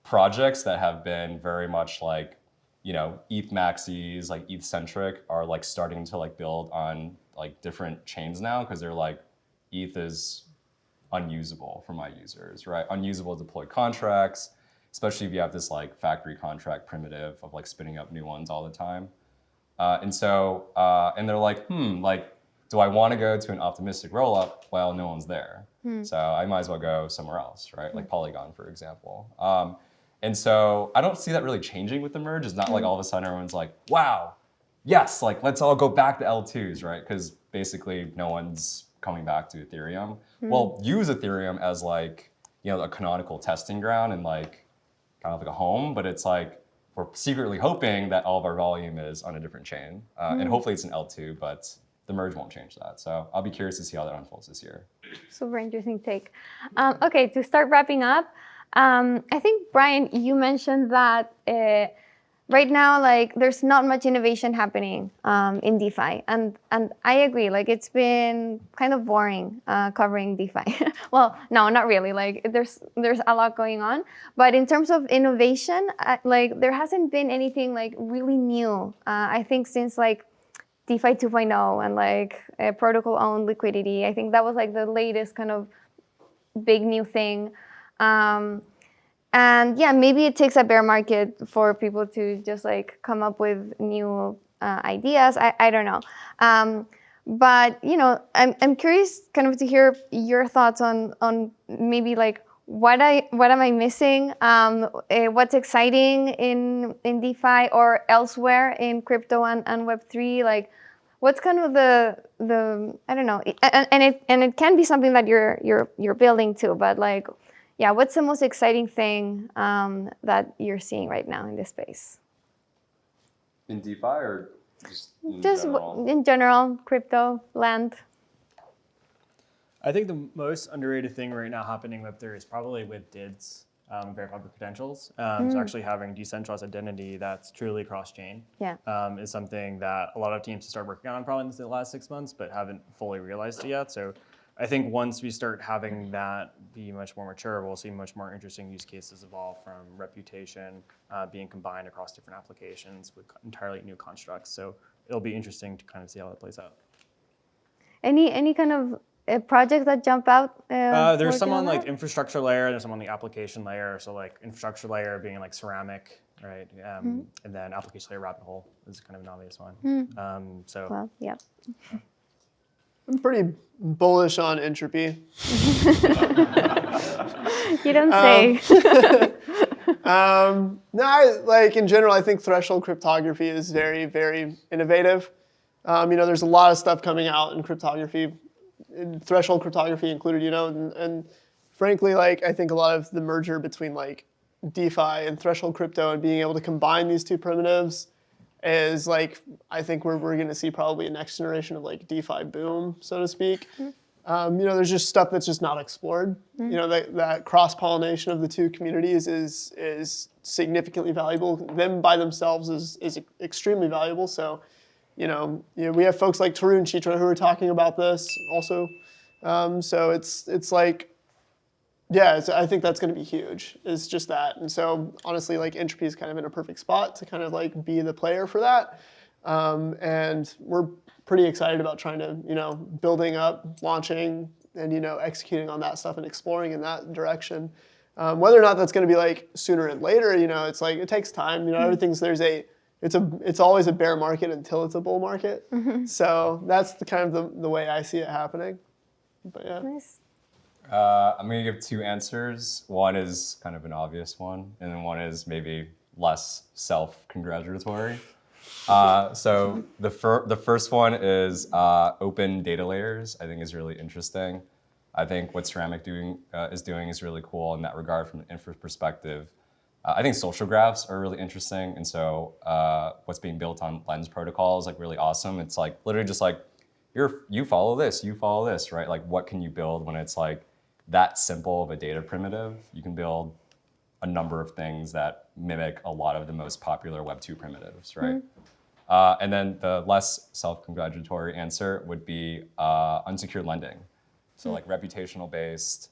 projects that have been very much like ETH maxis, like ETH centric, are like starting to like build on like different chains now, because they're like ETH is unusable for my users, right? Unusable deployed contracts, especially if you have this like factory contract primitive of like spinning up new ones all the time. And they're like, like, do I want to go to an optimistic rollup? Well, no one's there. So I might as well go somewhere else, right? Like Polygon, for example. And so I don't see that really changing with the merge. It's not like all of a sudden everyone's like, wow, yes, like let's all go back to L2s, right? Because basically no one's coming back to Ethereum. Well, use Ethereum as like, a canonical testing ground and like kind of like a home, but it's like we're secretly hoping that all of our volume is on a different chain. And hopefully it's an L2, but the merge won't change that. So I'll be curious to see how that unfolds this year. Super interesting take. Okay, to start wrapping up, I think, Brian, you mentioned that right now, like there's not much innovation happening in DeFi, and I agree. Like it's been kind of boring covering DeFi. Well, no, not really. Like there's a lot going on, but in terms of innovation, like there hasn't been anything like really new. I think since like DeFi 2.0 and like protocol-owned liquidity, I think that was like the latest kind of big new thing. And yeah, maybe it takes a bear market for people to just like come up with new ideas. I don't know. But you know, I'm curious kind of to hear your thoughts on maybe like what am I missing? What's exciting in DeFi or elsewhere in crypto and Web3? Like, what's kind of the I don't know, and it can be something that you're building too, but like, yeah, what's the most exciting thing that you're seeing right now in this space? In DeFi or just in Just general? in general, crypto land. I think the most underrated thing right now happening in Web3 is probably with DIDs, verified credentials. So actually having decentralized identity that's truly cross-chain Yeah. is something that a lot of teams start working on probably in the last 6 months, but haven't fully realized it yet. So I think once we start having that be much more mature, we'll see much more interesting use cases evolve from reputation being combined across different applications with entirely new constructs. So it'll be interesting to kind of see how that plays out. Any kind of projects that jump out? There's some on that? like infrastructure layer, there's some on the application layer. So like infrastructure layer being like ceramic, right? And then application layer rabbit hole is kind of an obvious one. So Well, yeah. I'm pretty bullish on entropy. You don't say. No, like in general, I think threshold cryptography is very, very innovative. You know, there's a lot of stuff coming out in cryptography, threshold cryptography included. You know, and frankly, like I think a lot of the merger between like DeFi and threshold crypto and being able to combine these two primitives is like, I think we're going to see probably a next generation of like DeFi boom, so to speak. You know, there's just stuff that's just not explored. You know, that cross-pollination of the two communities is significantly valuable. Them by themselves is extremely valuable. So, you know, we have folks like Tarun Chitra who are talking about this also. So it's like, yeah, I think that's going to be huge. It's just that. And so honestly, like entropy is kind of in a perfect spot to kind of like be the player for that. And we're pretty excited about trying to, you know, building up, launching, and, you know, executing on that stuff and exploring in that direction. Whether or not that's going to be like sooner and later, you know, it's like, it takes time. You know, everything's, it's always a bear market until it's a bull market. So that's the kind of the way I see it happening. But yeah. Nice. I'm going to give two answers. One is kind of an obvious one, and then one is maybe less self-congratulatory. So the first one is open data layers. I think is really interesting. I think what Ceramic is doing is really cool in that regard from an infra perspective. I think social graphs are really interesting, and so what's being built on Lens protocol is like really awesome. It's like literally just like you follow this, right? Like what can you build when it's like that simple of a data primitive? You can build a number of things that mimic a lot of the most popular Web2 primitives, right? And then the less self-congratulatory answer would be unsecured lending. So like reputational based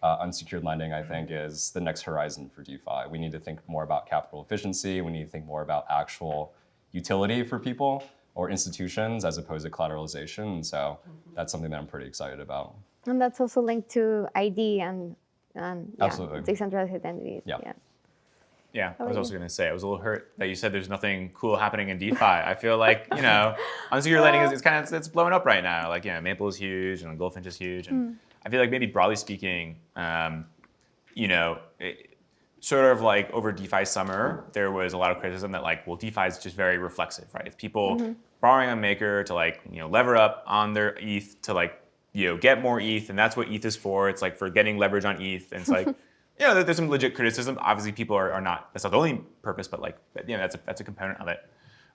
unsecured lending, I think, is the next horizon for DeFi. We need to think more about capital efficiency. We need to think more about actual utility for people or institutions as opposed to collateralization. And so that's something that I'm pretty excited about. And that's also linked to ID and Absolutely. decentralized identity. Yeah. Yeah, I was also going to say, I was a little hurt that you said there's nothing cool happening in DeFi. I feel like, you know, unsecured lending it's blowing up right now. Like, you know, Maple is huge and Goldfinch is huge. And I feel like maybe broadly speaking, you know, sort of like over DeFi summer, there was a lot of criticism that like, well, DeFi is just very reflexive, right? If people borrowing on Maker to like, you know, lever up on their ETH to like, you know, get more ETH, and that's what ETH is for. It's like for getting leverage on ETH, and it's like, you know, there's some legit criticism. Obviously, people are not, that's not the only purpose, but like, you know, that's a component of it.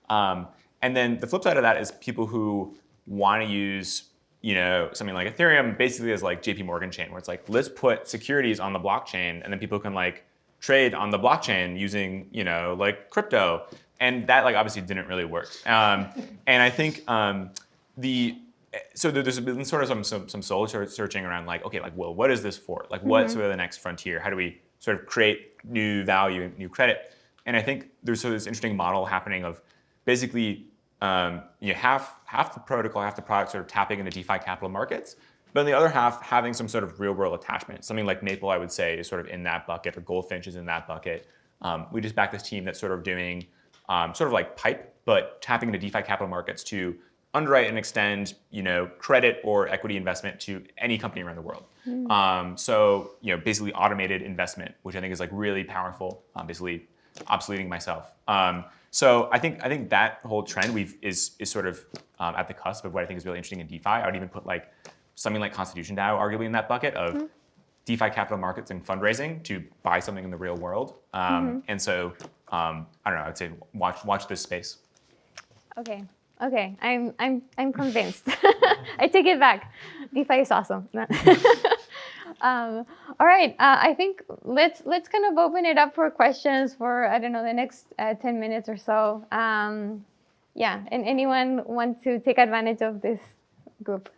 And then the flip side of that is people who want to use, you know, something like Ethereum basically as like JP Morgan chain, where it's like, let's put securities on the blockchain, and then people can like trade on the blockchain using, you know, like crypto. and that like obviously didn't really work. And I think so there's been sort of some soul searching around like, okay, like, well, what is this for? Like, what's sort of the next frontier? How do we sort of create new value, new credit? And I think there's sort of this interesting model happening of basically half the protocol, half the product sort of tapping into DeFi capital markets, but on the other half having some sort of real world attachment. Something like Maple, I would say, is sort of in that bucket, or Goldfinch is in that bucket. We just backed this team that's sort of doing sort of like pipe, but tapping into DeFi capital markets to underwrite and extend, credit or equity investment to any company around the world. So, basically automated investment, which I think is like really powerful. Basically, obsoleting myself. So I think that whole trend is sort of at the cusp of what I think is really interesting in DeFi. I would even put like something like Constitution DAO arguably in that bucket of DeFi capital markets and fundraising to buy something in the real world. And so I don't know. I'd say watch this space. Okay. I'm convinced. I take it back. DeFi is awesome. All right. I think let's kind of open it up for questions for, I don't know, the next 10 minutes or so. Yeah. And anyone want to take advantage of this group?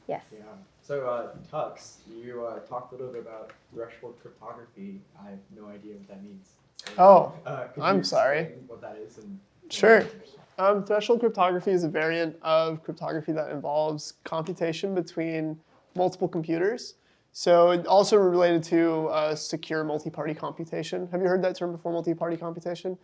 Yes. Yeah. So Tux, you talked a little bit about threshold cryptography. I have no idea what that means. So, could I'm you sorry. explain what that is? Sure. Threshold cryptography is a variant of cryptography that involves computation between multiple computers. So it also related to secure multi-party computation. Have you heard that term before, multi-party computation?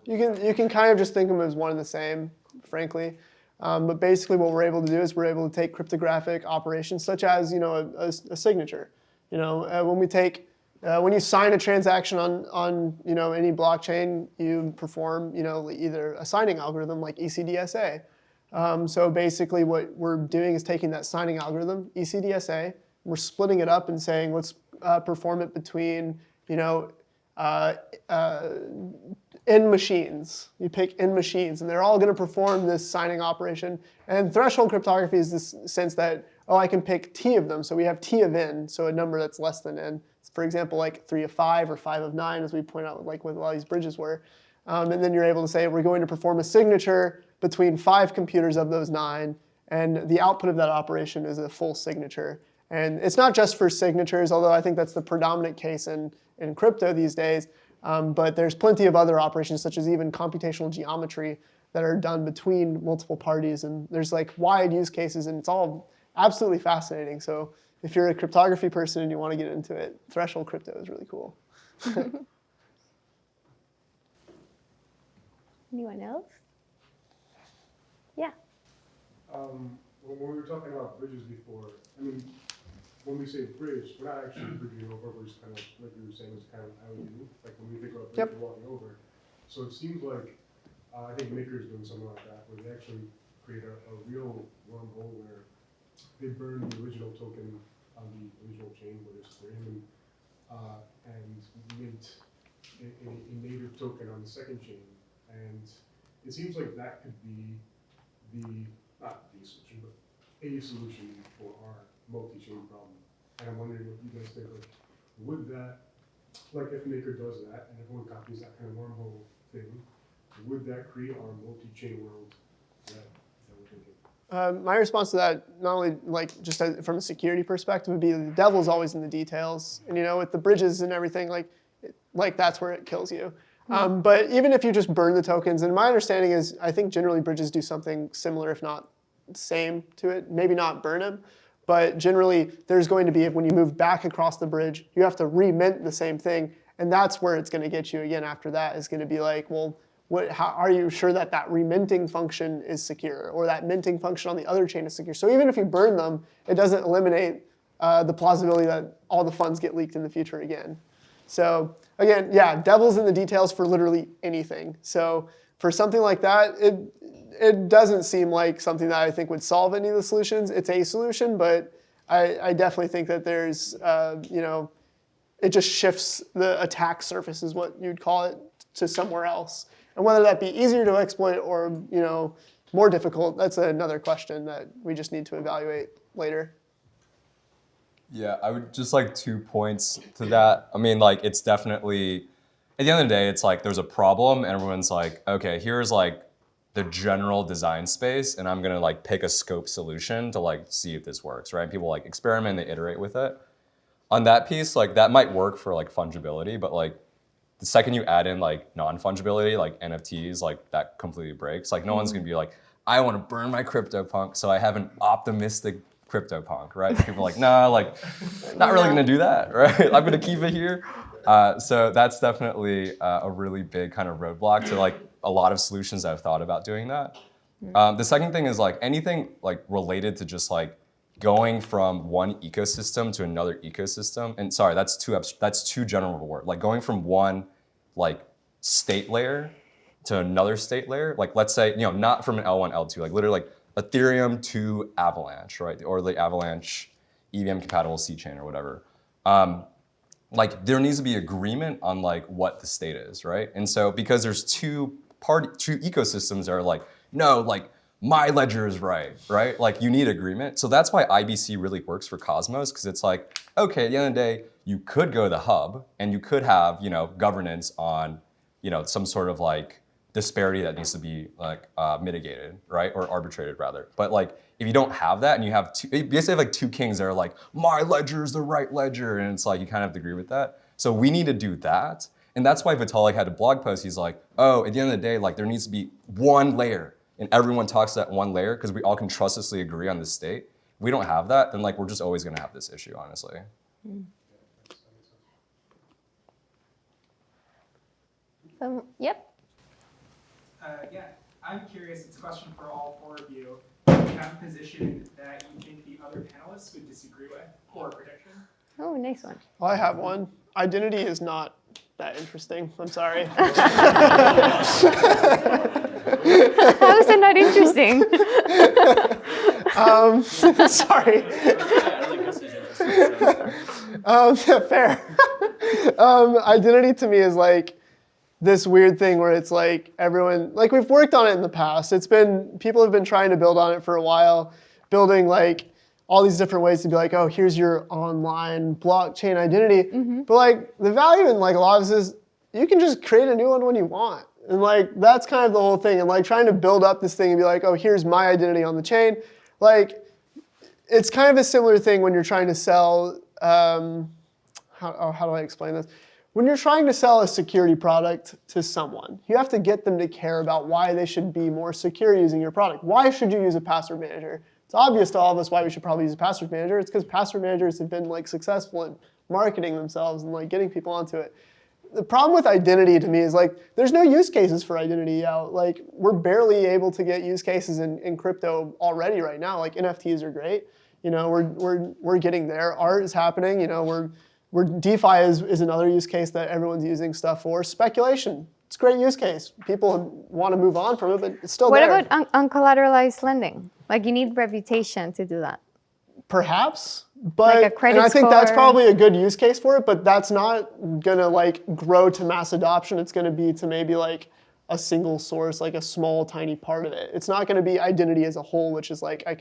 You can kind of just think of them as one and the same, frankly. But basically what we're able to do is we're able to take cryptographic operations such as a signature. When you sign a transaction on any blockchain, you perform either a signing algorithm like ECDSA. So basically what we're doing is taking that signing algorithm, ECDSA, we're splitting it up and saying let's perform it between n machines. You pick n machines, and they're all going to perform this signing operation. And threshold cryptography is this sense that I can pick t of them. So we have t of n, so a number that's less than n. For example, like 3 of 5 or 5 of 9, as we point out, like what a lot of these bridges were. And then you're able to say we're going to perform a signature between 5 computers of those 9, and the output of that operation is a full signature. And it's not just for signatures, although I think that's the predominant case in crypto these days. But there's plenty of other operations, such as even computational geometry, that are done between multiple parties. And there's like wide use cases, and it's all absolutely fascinating. So if you're a cryptography person and you want to get into it, threshold crypto is really cool. Anyone else? Yeah. When we were talking about bridges before, I mean, when we say bridge, we're not actually bridging over, we're just kind of, like you were saying, it's kind of IOU, like when we think about bridge, we're walking over. So it seems like, I think Maker's doing something like that, where they actually create a real wormhole where they burn the original token on the original chain, whether it's Ethereum, and mint a native token on the second chain. And it seems like that could be not the solution, but a solution for our multi-chain problem. And I'm wondering what you guys think, like, would that, like if Maker does that and everyone copies that kind of wormhole thing, would that create our multi-chain world that we're thinking? My response to that, not only like just from a security perspective, would be the devil's always in the details. And with the bridges and everything, like that's where it kills you. But even if you just burn the tokens, and my understanding is, I think generally bridges do something similar, if not same to it. Maybe not burn them, but generally there's going to be, when you move back across the bridge, you have to remint the same thing, and that's where it's going to get you again. After that is going to be like, well, how are you sure that reminting function is secure, or that minting function on the other chain is secure? So even if you burn them, it doesn't eliminate the plausibility that all the funds get leaked in the future again. So again, yeah, devil's in the details for literally anything. So for something like that, it doesn't seem like something that I think would solve any of the solutions. It's a solution, but I definitely think that there's, it just shifts the attack surface, is what you'd call it, to somewhere else. And whether that be easier to exploit or more difficult, that's another question that we just need to evaluate later. Yeah, I would just like 2 points to that. I mean, like, it's definitely at the end of the day, it's like there's a problem and everyone's like, okay, here's like the general design space and I'm gonna like pick a scope solution to like see if this works, right? People like experiment, they iterate with it. On that piece, like that might work for like fungibility, but like the second you add in like non-fungibility, like NFTs, like that completely breaks. Like no one's gonna be like, I wanna burn my CryptoPunk, so I have an optimistic CryptoPunk, right? People are like, nah, like, not really gonna do that, right? I'm gonna keep it here. So that's definitely a really big kind of roadblock to like a lot of solutions that I've thought about doing that. The second thing is like anything like related to just like going from one ecosystem to another ecosystem. And sorry, that's too general of a word. Like going from one like state layer to another state layer. Like let's say, not from an L1, L2, like literally like Ethereum to Avalanche, right? Or the Avalanche EVM compatible C chain or whatever. Like there needs to be agreement on like what the state is, right? And so because there's two ecosystems that are like, no, like my ledger is right? Like you need agreement. So that's why IBC really works for Cosmos, because it's like, okay, at the end of the day, you could go to the hub and you could have, governance on, some sort of like disparity that needs to be like mitigated, right? Or arbitrated rather. But like, if you don't have that and you have you basically have like two kings that are like, my ledger is the right ledger. And it's like, you kind of have to agree with that. So we need to do that. And that's why Vitalik had a blog post. He's like, oh, at the end of the day, like there needs to be one layer and everyone talks to that one layer because we all can trustlessly agree on the state. If we don't have that, then like we're just always gonna have this issue, honestly. Yep. Yeah, I'm curious, it's a question for all four of you. Do you have a position that you think the other panelists would disagree with, or a prediction? Oh, nice one. Well, I have one. Identity is not that interesting. I'm sorry. How is it not interesting? Sorry. Fair. Identity to me is like this weird thing where it's like everyone, like we've worked on it in the past. People have been trying to build on it for a while, building like all these different ways to be like, oh, here's your online blockchain identity. But like the value in like a lot of this is you can just create a new one when you want. And like that's kind of the whole thing. And like trying to build up this thing and be like, oh, here's my identity on the chain. Like it's kind of a similar thing when you're trying to sell, how do I explain this? When you're trying to sell a security product to someone, you have to get them to care about why they should be more secure using your product. Why should you use a password manager? It's obvious to all of us why we should probably use a password manager. It's because password managers have been like successful in marketing themselves and like getting people onto it. The problem with identity to me is like there's no use cases for identity out. Like we're barely able to get use cases in crypto already right now. Like NFTs are great. We're getting there. Art is happening. We're DeFi is another use case that everyone's using stuff for. Speculation. It's a great use case. People want to move on from it, but it's still there. What about uncollateralized lending? Like you need reputation to do that. Perhaps, but like a credit and I think score. that's probably a good use case for it, but that's not gonna like grow to mass adoption. It's gonna be to maybe like a single source, like a small, tiny part of it. It's not gonna be identity as a whole, which is like I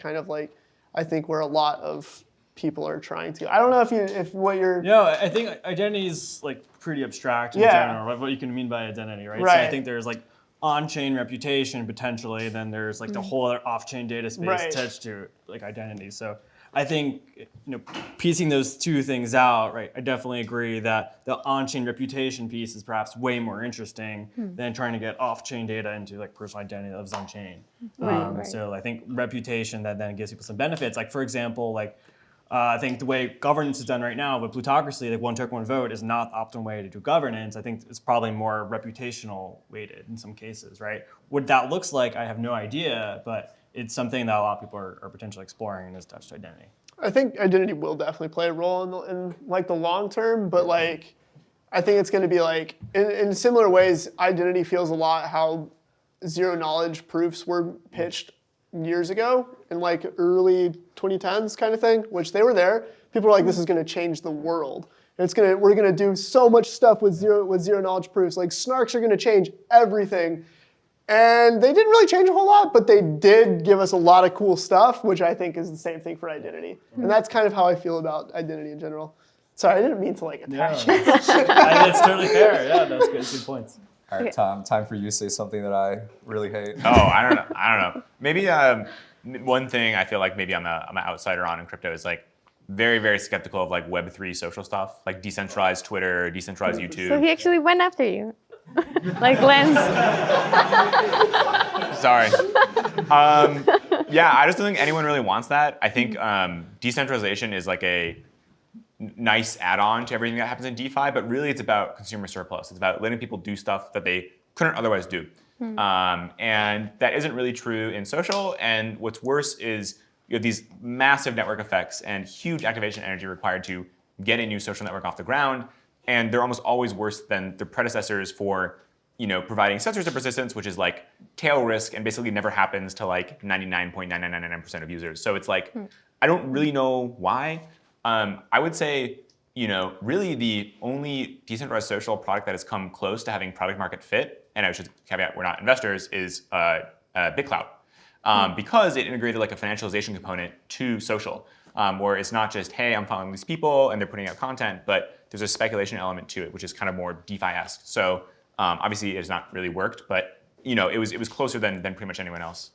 think where a lot of people are trying to. I don't know if what you're. No, I think identity is like pretty abstract in general. Like what you can mean by identity, right? So I think there's like on-chain reputation potentially, then there's like the whole other off-chain data space attached to like identity. So I think piecing those two things out, right? I definitely agree that the on-chain reputation piece is perhaps way more interesting than trying to get off-chain data into like personal identity that lives on-chain. Right. So I think reputation that then gives people some benefits. Like for example, like I think the way governance is done right now with plutocracy, like one token, one vote, is not the optimal way to do governance. I think it's probably more reputational weighted in some cases, right? What that looks like, I have no idea, but it's something that a lot of people are potentially exploring and is attached to identity. I think identity will definitely play a role in like the long term, but like I think it's going to be like in similar ways. Identity feels a lot how zero knowledge proofs were pitched years ago in like early 2010s kind of thing, which they were there. People were like, this is going to change the world. And we're going to do so much stuff with zero knowledge proofs. Like snarks are going to change everything. And they didn't really change a whole lot, but they did give us a lot of cool stuff, which I think is the same thing for identity. And that's kind of how I feel about identity in general. Sorry, I didn't mean to like attack you. It's totally fair. Yeah, that's good points. All right, Tom, time for you to say something that I really hate. Oh, I don't know. Maybe one thing I feel like maybe I'm an outsider on in crypto is like very, very skeptical of like Web3 social stuff, like decentralized Twitter, decentralized YouTube. So he actually went after you, like Lens. Sorry. Yeah, I just don't think anyone really wants that. I think decentralization is like a nice add-on to everything that happens in DeFi, but really it's about consumer surplus. It's about letting people do stuff that they couldn't otherwise do. And that isn't really true in social. And what's worse is you have these massive network effects and huge activation energy required to get a new social network off the ground. And they're almost always worse than their predecessors for providing sensors of persistence, which is like tail risk and basically never happens to like 99.9999% of users. So it's like, I don't really know why. I would say, really the only decentralized social product that has come close to having product market fit, and I should caveat we're not investors, is BitClout. Because it integrated like a financialization component to social, where it's not just, hey, I'm following these people and they're putting out content, but there's a speculation element to it, which is kind of more DeFi-esque. So obviously it has not really worked, but it was closer than pretty much anyone else.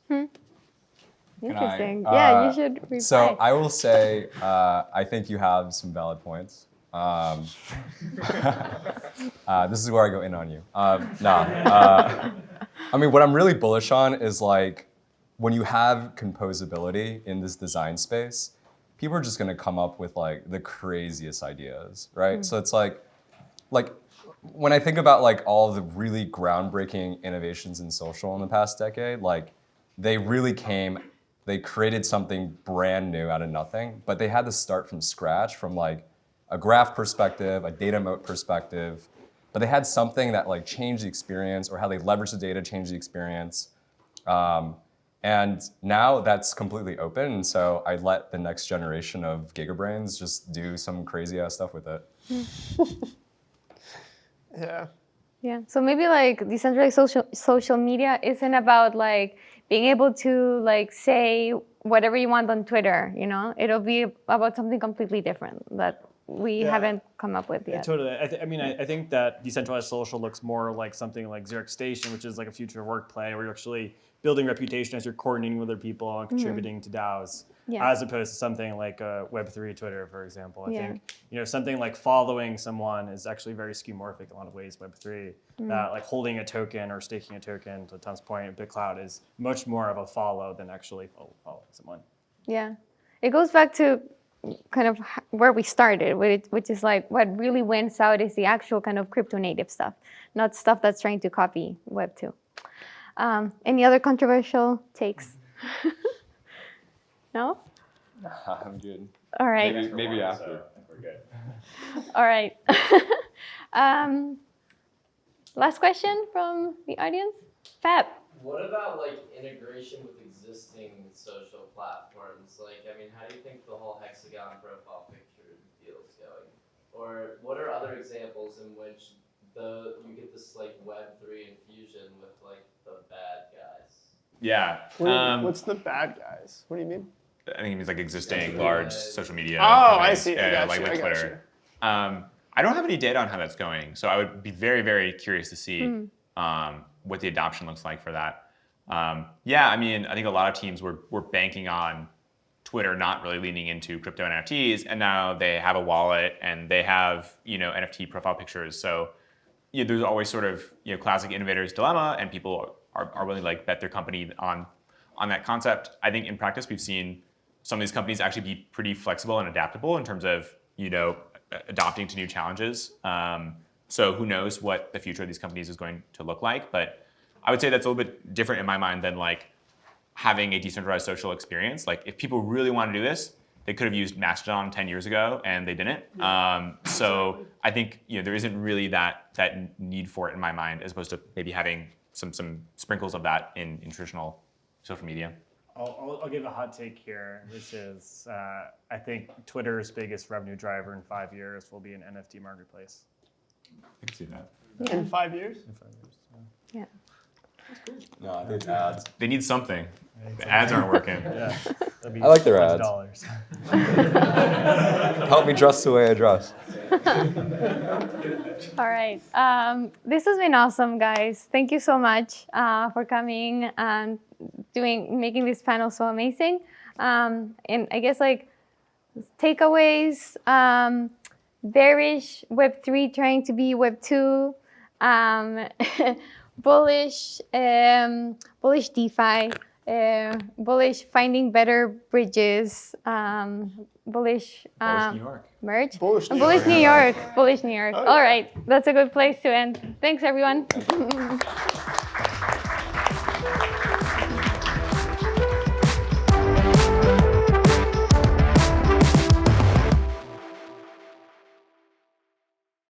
Interesting. Yeah, you should reply. So I will say, I think you have some valid points. This is where I go in on you. I mean, what I'm really bullish on is like, when you have composability in this design space, people are just gonna come up with like the craziest ideas, right? So it's like when I think about like all the really groundbreaking innovations in social in the past decade, like they created something brand new out of nothing, but they had to start from scratch from like a graph perspective, a data moat perspective, but they had something that like changed the experience, or how they leveraged the data changed the experience. And now that's completely open, and so I let the next generation of gigabrains just do some crazy ass stuff with it. Yeah. Yeah. So maybe like decentralized social media isn't about like being able to like say whatever you want on Twitter, It'll be about something completely different that we haven't come up with yet. Totally. I think that decentralized social looks more like something like Zurich Station, which is like a future work play where you're actually building reputation as you're coordinating with other people and contributing to DAOs, as opposed to something like a Web3 Twitter, for example. I think something like following someone is actually very skeuomorphic in a lot of ways, Web3. That like holding a token or staking a token, to Tom's point, BitClout is much more of a follow than actually following someone. Yeah. It goes back to kind of where we started, which is like what really wins out is the actual kind of crypto native stuff, not stuff that's trying to copy Web2. Any other controversial takes? No? I'm good. All right. Maybe after. We're good. All right. Last question from the audience. Fab. What about like integration with existing social platforms? Like, I mean, how do you think the whole hexagon profile picture deal is going? Or what are other examples in which you get this like Web3 infusion with like the bad guys? Yeah. What's the bad guys? What do you mean? I think it means like existing large social media. Oh, companies. I see. I got you. Twitter. I don't have any data on how that's going, so I would be very, very curious to see what the adoption looks like for that. I mean, I think a lot of teams were banking on Twitter not really leaning into crypto NFTs, and now they have a wallet and they have NFT profile pictures. So there's always sort of classic innovator's dilemma, and people are willing to like bet their company on that concept. I think in practice we've seen some of these companies actually be pretty flexible and adaptable in terms of adopting to new challenges. So who knows what the future of these companies is going to look like, but I would say that's a little bit different in my mind than like having a decentralized social experience. Like if people really want to do this, they could have used Mastodon 10 years ago and they didn't. So I think there isn't really that need for it in my mind, as opposed to maybe having some sprinkles of that in traditional social media. I'll give a hot take here, which is I think Twitter's biggest revenue driver in 5 years will be an NFT marketplace. I can see that. In 5 years? In 5 years. Yeah. No, I think ads. They need something. The ads aren't working. Yeah. I like their ads. $100. Help me dress the way I dress. All right. This has been awesome, guys. Thank you so much for coming and making this panel so amazing. And I guess like takeaways, bearish Web3 trying to be Web2, bullish DeFi, bullish finding better bridges, bullish Bullish New York. merge. Bullish New Bullish York. New York. Bullish New York. Oh, All yeah. right. That's a good place to end. Thanks, everyone.